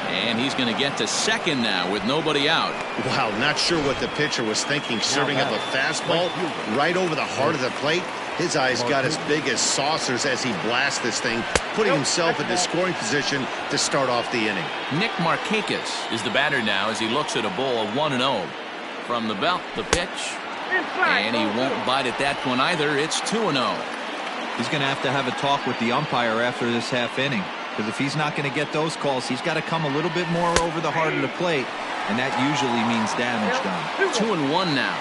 And he's going to get to second now with nobody out. Wow, not sure what the pitcher was thinking, serving up a fastball right over the heart of the plate. His eyes got as big as saucers as he blasts this thing, putting himself in the scoring position to start off the inning. Nick Markakis is the batter now as he looks at a ball 1-0. From the belt, the pitch. And he won't bite at that one either. It's 2-0. He's going to have a talk with the umpire after this half inning. Because if he's not going to get those calls, he's got to come a little bit more over the heart of the plate. And that usually means damage done. 2-1 now.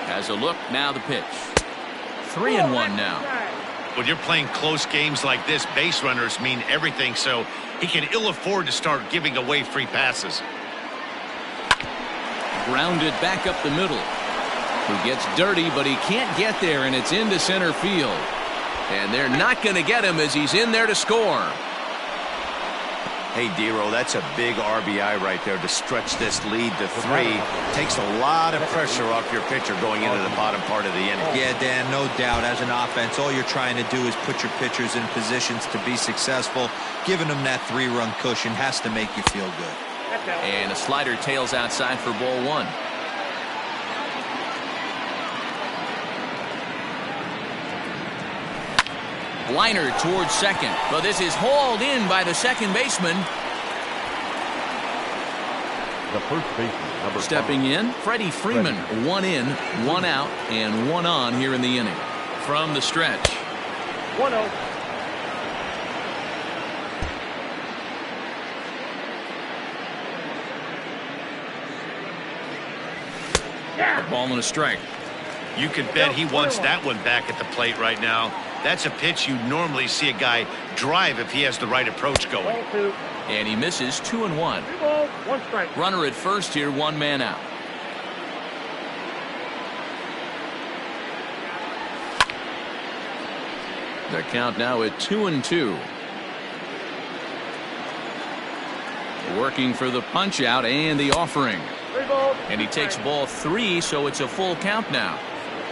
Has a look, now the pitch. 3-1 now. When you're playing close games like this, base runners mean everything, so he can ill afford to start giving away free passes. Grounded back up the middle. He gets dirty, but he can't get there, and it's into center field. And they're not going to get him as he's in there to score. Hey, Dero, that's a big RBI right there to stretch this lead to 3. Takes a lot of pressure off your pitcher going into the bottom part of the inning. Yeah, Dan, no doubt. As an offense, all you're trying to do is put your pitchers in positions to be successful. Giving them that 3-run cushion has to make you feel good. And a slider tails outside for ball 1. Liner towards second, but this is hauled in by the second baseman. The first baseman, number Stepping 5. in, Freddie Freeman. 1 in, 1 out, and 1 on here in the inning. From the stretch. 1-0. Ball and a strike. You could bet he wants that one back at the plate right now. That's a pitch you normally see a guy drive if he has the right approach going. Ball 2. And he misses 2-1. 2 balls, 1 strike. Runner at first here, 1 man out. The count now at 2-2. Working for the punch out and the offering. 3 balls. And he takes ball 3, so it's a full count now.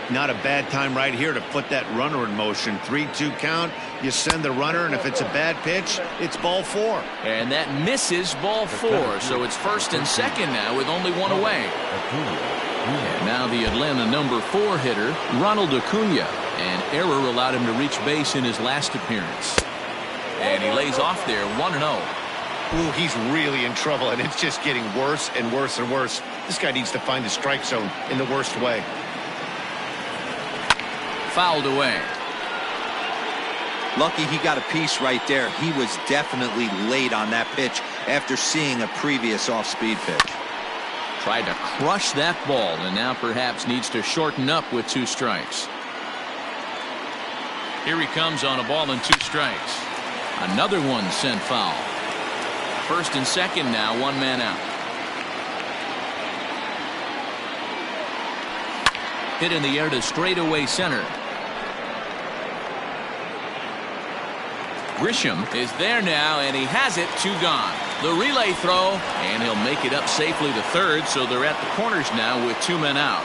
Not a bad time right here to put that runner in motion. 3-2 count. You send the runner, and if it's a bad pitch, it's ball 4. And that misses ball 4, so it's first and second now with only 1 away. And now the Atlanta number 4 hitter, Ronald Acuna. An error allowed him to reach base in his last appearance. And he lays off there, 1-0. Ooh, he's really in trouble, and it's just getting worse and worse and worse. This guy needs to find the strike zone in the worst way. Fouled away. Lucky he got a piece right there. He was definitely late on that pitch after seeing a previous off-speed pitch. Tried to crush that ball, and now perhaps needs to shorten up with 2 strikes. Here he comes on a ball and 2 strikes. Another one sent foul. First and second now, 1 man out. Hit in the air to straightaway center. Grisham is there now, and he has it. 2 gone. The relay throw, and he'll make it up safely to third, so they're at the corners now with 2 men out.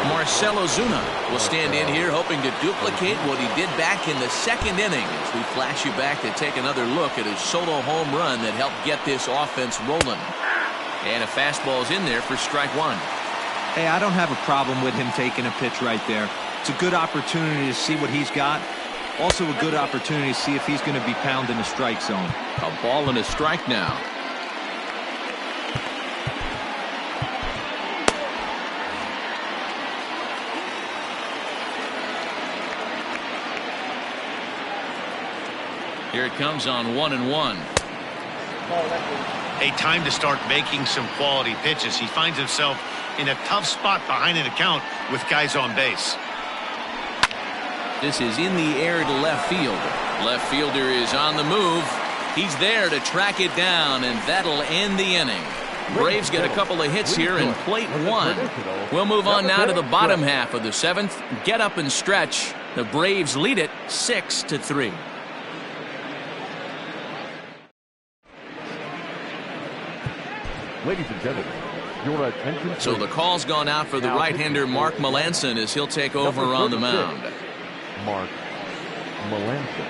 Marcelo Zuna will stand in here hoping to duplicate what he did back in the 2nd inning as we flash you back to take another look at his solo home run that helped get this offense rolling. And a fastball's in there for strike 1. Hey, I don't have a problem with him taking a pitch right there. It's a good opportunity to see what he's got. Also a good opportunity to see if he's going to be pounding the strike zone. A ball and a strike now. Here it comes on 1-1. A time to start making some quality pitches. He finds himself in a tough spot behind an account with guys on base. This is in the air to left field. Left fielder is on the move. He's there to track it down, and that'll end the inning. Braves get a couple of hits here in plate 1. We'll move on now to the bottom half of the 7th. Get up and stretch. The Braves lead it 6-3. Ladies and gentlemen, your attention. So the call's gone out for the right-hander Mark Melanson as he'll take over on the mound. Mark Melanson.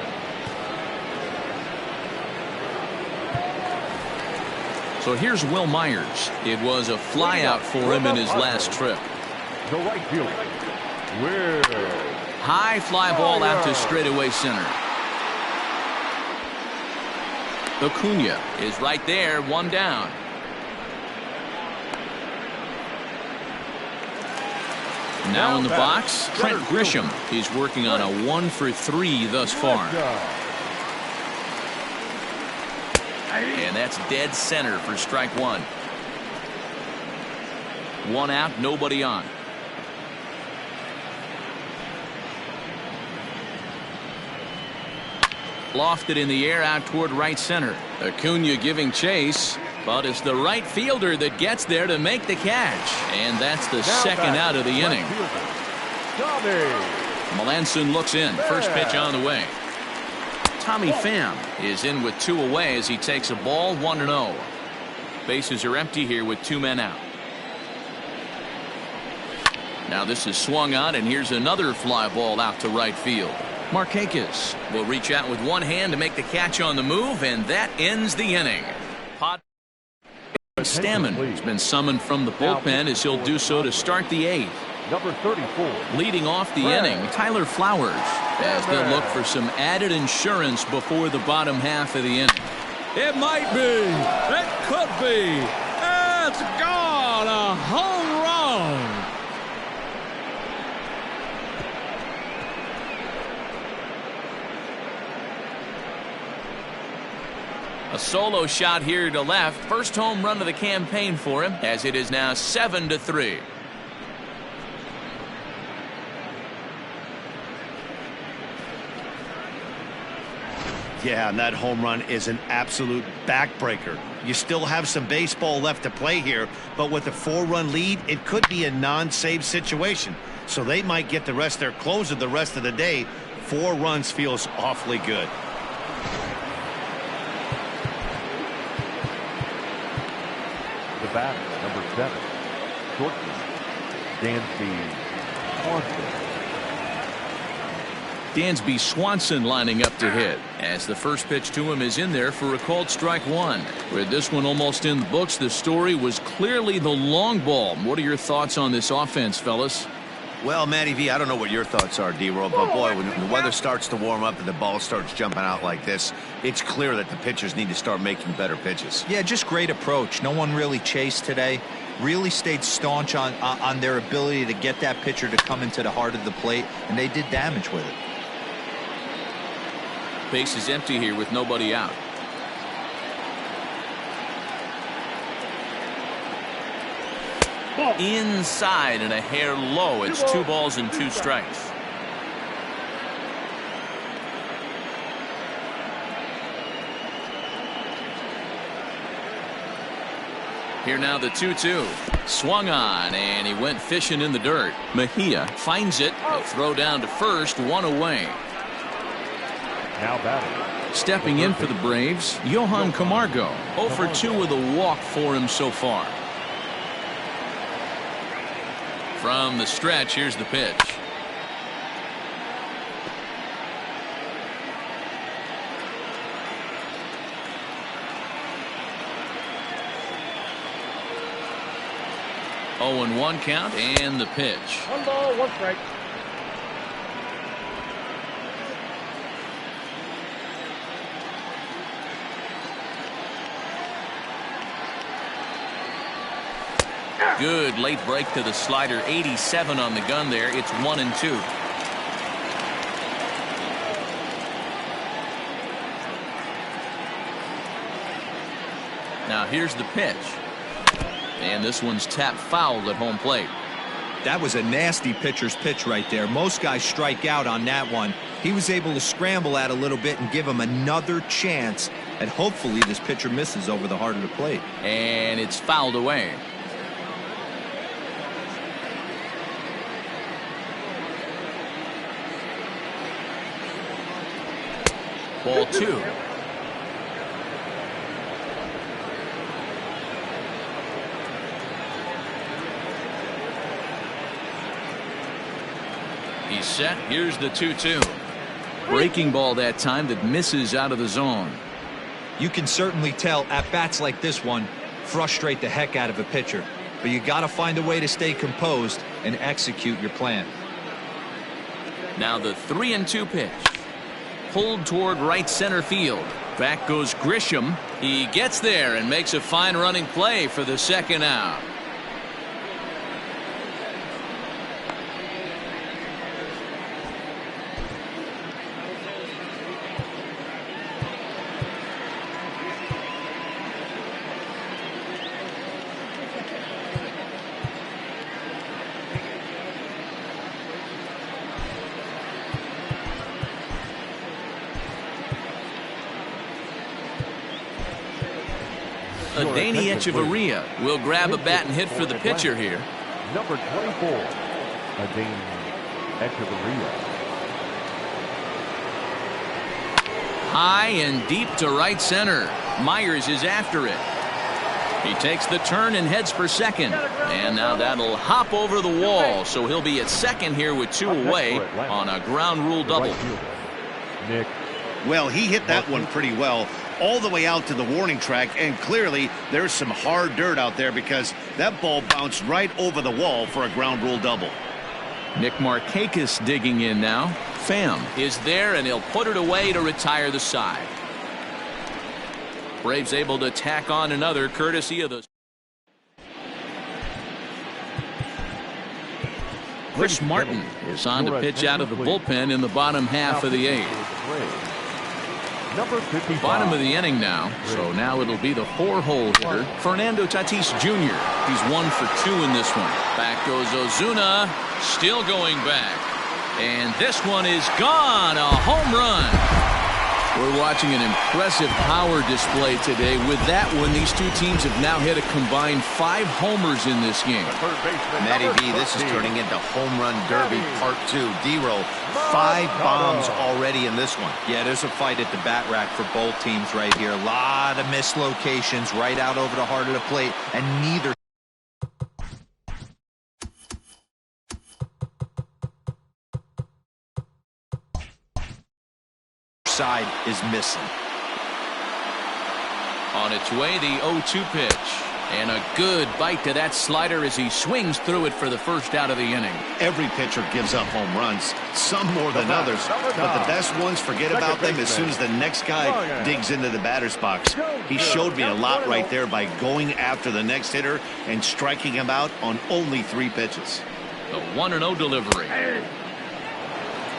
So here's Will Myers. It was a flyout for him in his last trip. The right fielder, Will. High fly ball out to straightaway center. Acuna is right there, 1 down. Now in the box, Trent Grisham. He's working on a 1-for-3 thus far. And that's dead center for strike 1. 1 out, nobody on. Lofted in the air out toward right center. Acuna giving chase. But it's the right fielder that gets there to make the catch. And that's the second out of the inning. Melanson looks in. First pitch on the way. Tommy Pham is in with 2 away as he takes a ball 1-0. Bases are empty here with 2 men out. Now this is swung on, and here's another fly ball out to right field. Markakis will reach out with 1 hand to make the catch on the move, and that ends the inning. Stammen has been summoned from the bullpen as he'll do so to start the 8th. Number 34. Leading off the inning, Tyler Flowers, as they look for some added insurance before the bottom half of the inning. It might be. It could be. It's gone. A home run. A solo shot here to left. First home run of the campaign for him, as it is now 7-3. Yeah, and that home run is an absolute backbreaker. You still have some baseball left to play here, but with a 4-run lead, it could be a non-save situation. So they might get the rest of their closer the rest of the day. 4 runs feels awfully good. The batter, number 7, shortstop, Dansby Swanson. Dansby Swanson lining up to hit, as the first pitch to him is in there for a called strike 1. With this one almost in the books, the story was clearly the long ball. What are your thoughts on this offense, fellas? Well, Matty V, I don't know what your thoughts are, D-Roll, but boy, when the weather starts to warm up and the ball starts jumping out like this, it's clear that the pitchers need to start making better pitches. Yeah, just great approach. No one really chased today. Really stayed staunch on their ability to get that pitcher to come into the heart of the plate, and they did damage with it. Base is empty here with nobody out. Inside and a hair low. It's 2 balls and 2 strikes. Here now the 2-2. Swung on, and he went fishing in the dirt. Mejia finds it. A throw down to first, one away. Now batting. Stepping in for the Braves, Johan Camargo. 0 for 2 with a walk for him so far. From the stretch, here's the pitch. Oh, and 1 count, and the pitch. 1 ball, 1 strike. Good late break to the slider. 87 on the gun there. It's 1-2. Now here's the pitch. And this one's tapped foul at home plate. That was a nasty pitcher's pitch right there. Most guys strike out on that one. He was able to scramble at a little bit and give him another chance. And hopefully this pitcher misses over the heart of the plate. And it's fouled away. Ball 2. He's set. Here's the 2-2. Breaking ball that time that misses out of the zone. You can certainly tell at bats like this one frustrate the heck out of a pitcher. But you got to find a way to stay composed and execute your plan. Now the 3-2 pitch. Pulled toward right center field. Back goes Grisham. He gets there and makes a fine running play for the second out. Danny Echeverria will grab a bat and hit for the pitcher here. Number 24, Danny Echeverria. High and deep to right center. Myers is after it. He takes the turn and heads for second. And now that'll hop over the wall. So he'll be at second here with 2 away on a ground rule double. Nick. Well, he hit that one pretty well all the way out to the warning track, and clearly there's some hard dirt out there because that ball bounced right over the wall for a ground rule double. Nick Markakis digging in now. Pham is there, and he'll put it away to retire the side. Braves able to tack on another courtesy of the Chris Martin is on to pitch out of the bullpen in the bottom half of the 8th. Number 55. Bottom of the inning now, so now it'll be the 4-hole hitter, Fernando Tatis Jr. He's 1 for 2 in this one. Back goes Ozuna, still going back. And this one is gone, a home run. We're watching an impressive power display today. With that one, these two teams have now hit a combined 5 homers in this game. Matty B, this is turning into home run derby part 2. D-Row, 5 bombs already in this one. Yeah, there's a fight at the bat rack for both teams right here. A lot of mislocations right out over the heart of the plate, and neither side is missing. On its way, the 0-2 pitch. And a good bite to that slider as he swings through it for the first out of the inning. Every pitcher gives up home runs, some more than others, but the best ones forget about them as soon as the next guy digs into the batter's box. He showed me a lot right there by going after the next hitter and striking him out on only 3 pitches. The 1-0 delivery.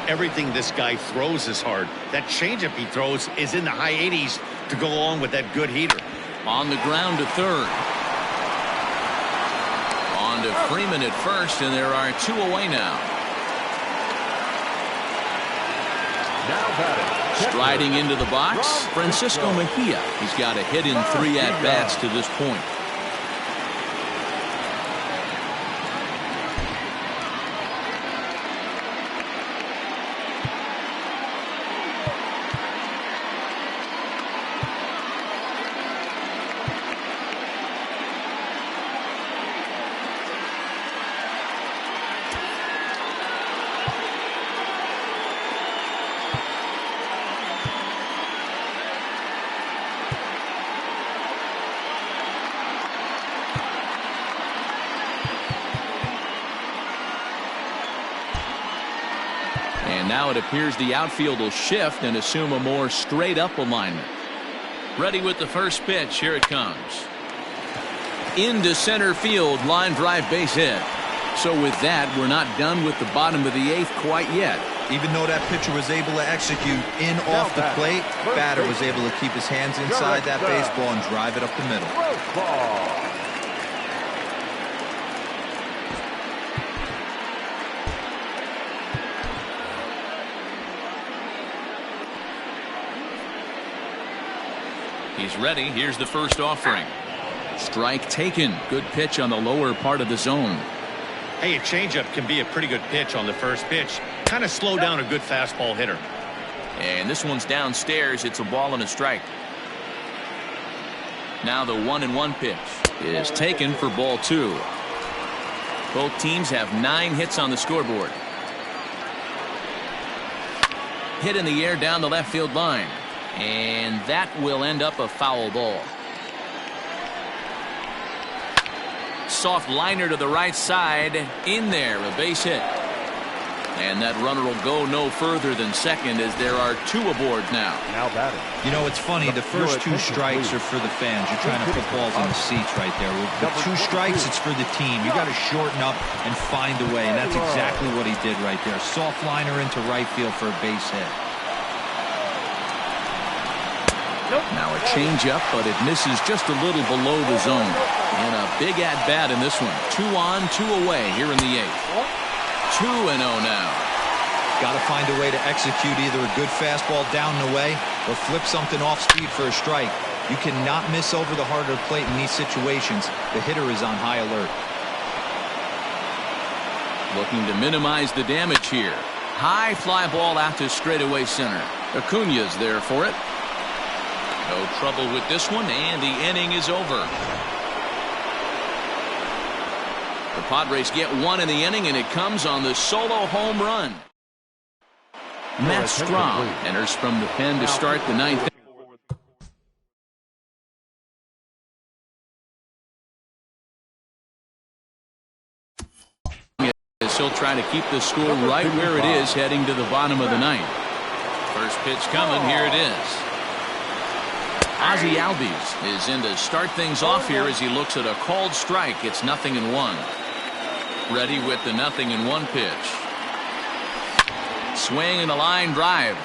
Everything this guy throws is hard. That changeup he throws is in the high 80s to go along with that good heater. On the ground to third. On to Freeman at first, and there are 2 away now. Striding into the box, Francisco Mejia. He's got a hit in 3 at-bats to this point. And now it appears the outfield will shift and assume a more straight-up alignment. Ready with the first pitch. Here it comes. Into center field, line drive, base hit. So with that, we're not done with the bottom of the eighth quite yet. Even though that pitcher was able to execute in off the plate, batter was able to keep his hands inside that baseball and drive it up the middle. He's ready. Here's the first offering. Strike taken. Good pitch on the lower part of the zone. Hey, a changeup can be a pretty good pitch on the first pitch. Kind of slow down a good fastball hitter. And this one's downstairs. It's a ball and a strike. Now the 1-1 pitch is taken for ball 2. Both teams have 9 hits on the scoreboard. Hit in the air down the left field line. And that will end up a foul ball. Soft liner to the right side. In there, a base hit. And that runner will go no further than second as there are 2 aboard now. Now batting. You know, it's funny. The first 2 strikes are for the fans. You're trying to put balls in the seats right there. With 2 strikes, it's for the team. You got to shorten up and find a way. And that's exactly what he did right there. Soft liner into right field for a base hit. Now a changeup, but it misses just a little below the zone. And a big at-bat in this one. 2 on, 2 away here in the 8th. 2-0 now. Got to find a way to execute either a good fastball down and away or flip something off speed for a strike. You cannot miss over the heart of the plate in these situations. The hitter is on high alert. Looking to minimize the damage here. High fly ball out to straightaway center. Acuna's there for it. No trouble with this one, and the inning is over. The Padres get 1 in the inning, and it comes on the solo home run. Matt Strahm enters from the pen to start the 9th. As he'll try to keep the score right where it is heading to the bottom of the 9th. First pitch coming, here it is. Ozzie Albies is in to start things off here as he looks at a called strike. It's 0-1. Ready with the 0-1 pitch. Swing and a line drive,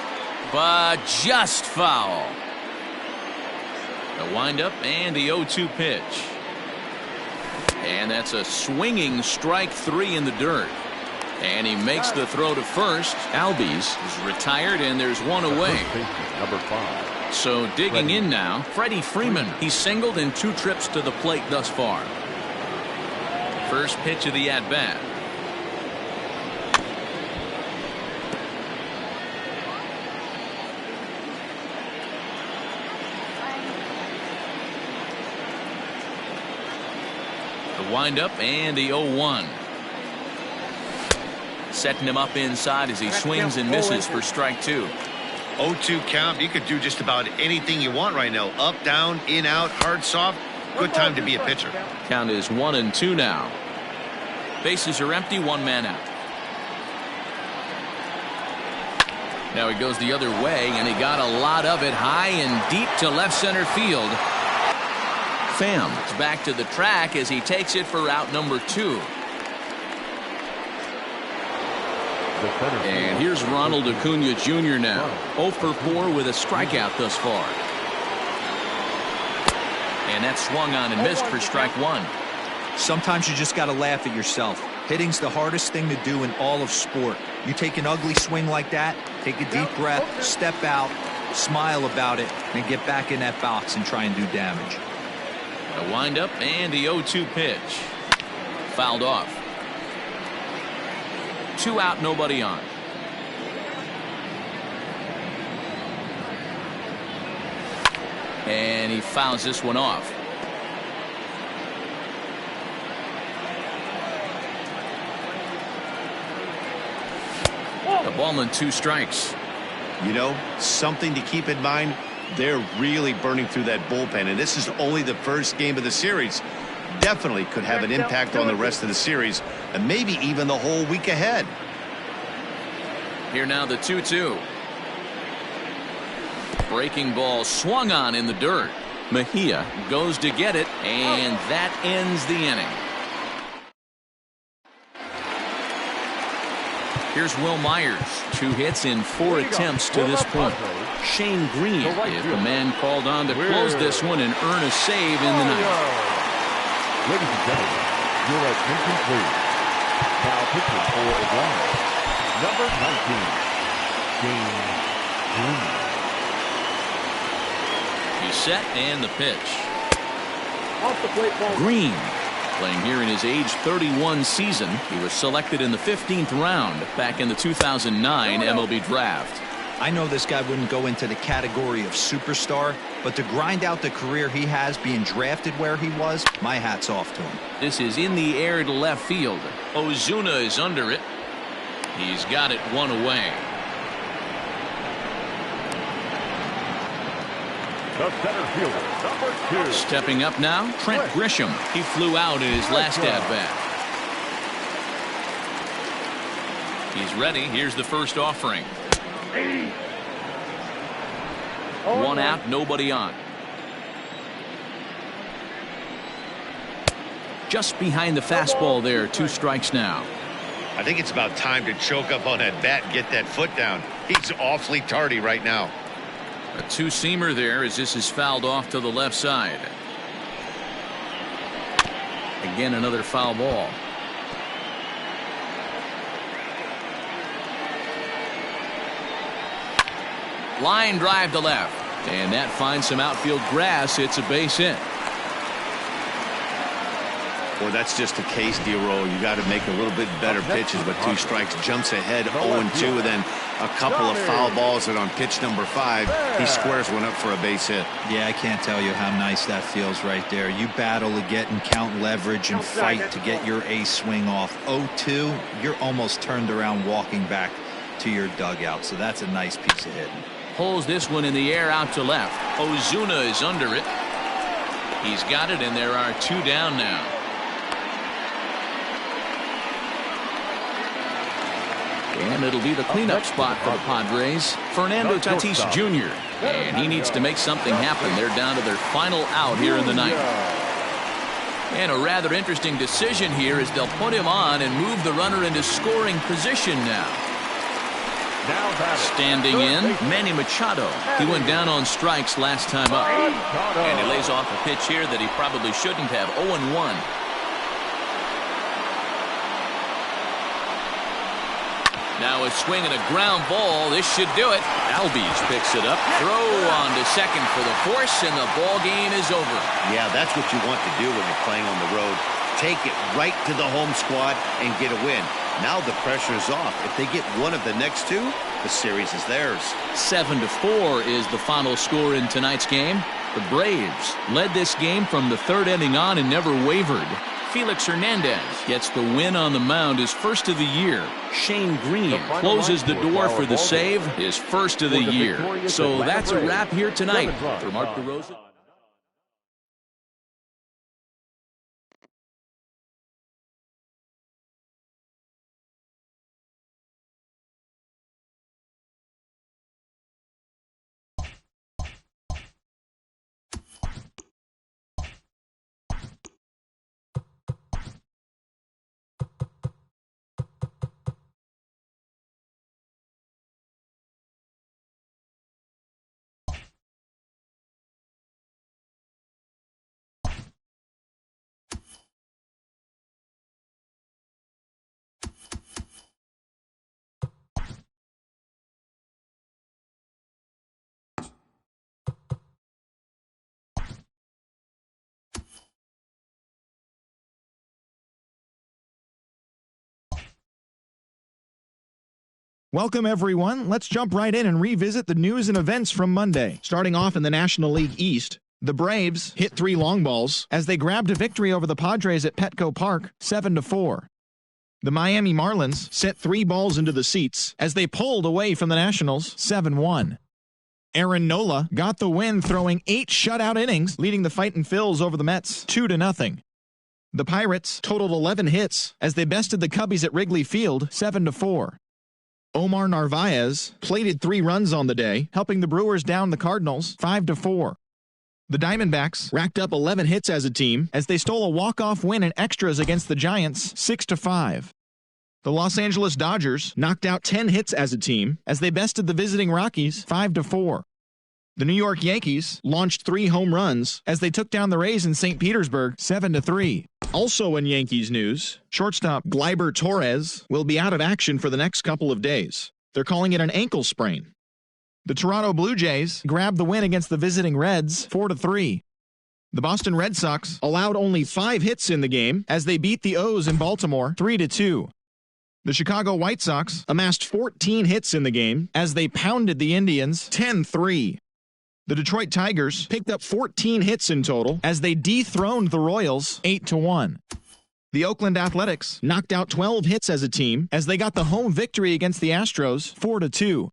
but just foul. The windup and the 0-2 pitch. And that's a swinging strike 3 in the dirt. And he makes the throw to first. Albies is retired, and there's 1 away. Number 5. So digging in now, Freddie Freeman. He's singled in 2 trips to the plate thus far. First pitch of the at-bat. The windup and the 0-1. Setting him up inside as he swings and misses for strike 2. 0-2 count. You could do just about anything you want right now. Up, down, in, out, hard, soft. Good time to be a pitcher. Count is 1-2 now. Bases are empty, 1 man out. Now he goes the other way, and he got a lot of it high and deep to left center field. Pham is back to the track as he takes it for out number 2. And here's Ronald Acuna Jr. now. 0 for 4 with a strikeout thus far. And that swung on and missed for strike 1. Sometimes you just got to laugh at yourself. Hitting's the hardest thing to do in all of sport. You take an ugly swing like that, take a deep breath, step out, smile about it, and get back in that box and try and do damage. A windup and the 0-2 pitch. Fouled off. 2 out, nobody on. And he fouls this one off. A ball and 2 strikes. You know, something to keep in mind, they're really burning through that bullpen, and this is only the first game of the series. Definitely could have an impact on the rest of the series and maybe even the whole week ahead. Here now the 2-2. Breaking ball swung on in the dirt. Mejia goes to get it, and that ends the inning. Here's Will Myers. 2 hits in 4 attempts to this point. Shane Green is the man called on to close this one and earn a save in the ninth. Ladies and gentlemen, your attention please. Now pitching for Atlanta, number 19, Shane Green. He's set and the pitch. Off the plate ball. Green, playing here in his age 31 season. He was selected in the 15th round back in the 2009 MLB draft. I know this guy wouldn't go into the category of superstar, but to grind out the career he has being drafted where he was, my hat's off to him. This is in the air to left field. Ozuna is under it. He's got it 1 away. The center fielder, number 2. Stepping up now, Trent Grisham. He flew out in his last at-bat. He's ready. Here's the first offering. 1 out, nobody on. Just behind the fastball there, 2 strikes now. I think it's about time to choke up on that bat and get that foot down. He's awfully tardy right now. A 2-seamer there as this is fouled off to the left side. Again, another foul ball. Line drive to left. And that finds some outfield grass. It's a base hit. Well, that's just a case, D-Roll. You got to make a little bit better pitches, but 2 strikes, jumps ahead 0-2, and then a couple of foul balls, and on pitch number 5, he squares one up for a base hit. Yeah, I can't tell you how nice that feels right there. You battle to get and count leverage and fight to get your ace swing off. 0-2, you're almost turned around walking back to your dugout, so that's a nice piece of hitting. Pulls this one in the air out to left. Ozuna is under it. He's got it, and there are 2 down now. And it'll be the cleanup spot for the Padres. Fernando Tatis Jr. And he needs to make something happen. They're down to their final out here in the ninth. And a rather interesting decision here as they'll put him on and move the runner into scoring position now. Standing in, Manny Machado. He went down on strikes last time up. And he lays off a pitch here that he probably shouldn't have. 0-1. Now a swing and a ground ball. This should do it. Albies picks it up. Throw on to second for the force, and the ball game is over. Yeah, that's what you want to do when you're playing on the road. Take it right to the home squad and get a win. Now the pressure is off. If they get one of the next 2, the series is theirs. 7-4 is the final score in tonight's game. The Braves led this game from the 3rd inning on and never wavered. Felix Hernandez gets the win on the mound, his first of the year. Shane Green closes the door for the save, his first of the year. So that's a wrap here tonight. For Mark DeRosa. Welcome, everyone. Let's jump right in and revisit the news and events from Monday. Starting off in the National League East, the Braves hit 3 long balls as they grabbed a victory over the Padres at Petco Park, 7-4. The Miami Marlins sent 3 balls into the seats as they pulled away from the Nationals, 7-1. Aaron Nola got the win, throwing 8 shutout innings, leading the Fightin' Phils over the Mets, 2-0. The Pirates totaled 11 hits as they bested the Cubbies at Wrigley Field, 7-4. Omar Narvaez plated 3 runs on the day, helping the Brewers down the Cardinals 5-4. The Diamondbacks racked up 11 hits as a team as they stole a walk-off win in extras against the Giants 6-5. The Los Angeles Dodgers knocked out 10 hits as a team as they bested the visiting Rockies 5-4. The New York Yankees launched 3 home runs as they took down the Rays in St. Petersburg 7-3. Also in Yankees news, shortstop Gleyber Torres will be out of action for the next couple of days. They're calling it an ankle sprain. The Toronto Blue Jays grabbed the win against the visiting Reds 4-3. The Boston Red Sox allowed only 5 hits in the game as they beat the O's in Baltimore 3-2. The Chicago White Sox amassed 14 hits in the game as they pounded the Indians 10-3. The Detroit Tigers picked up 14 hits in total as they dethroned the Royals 8-1. The Oakland Athletics knocked out 12 hits as a team as they got the home victory against the Astros 4-2.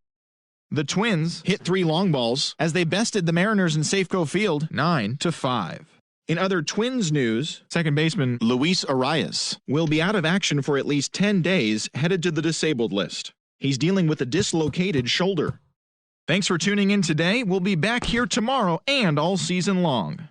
The Twins hit 3 long balls as they bested the Mariners in Safeco Field 9-5. In other Twins news, second baseman Luis Arias will be out of action for at least 10 days, headed to the disabled list. He's dealing with a dislocated shoulder. Thanks for tuning in today. We'll be back here tomorrow and all season long.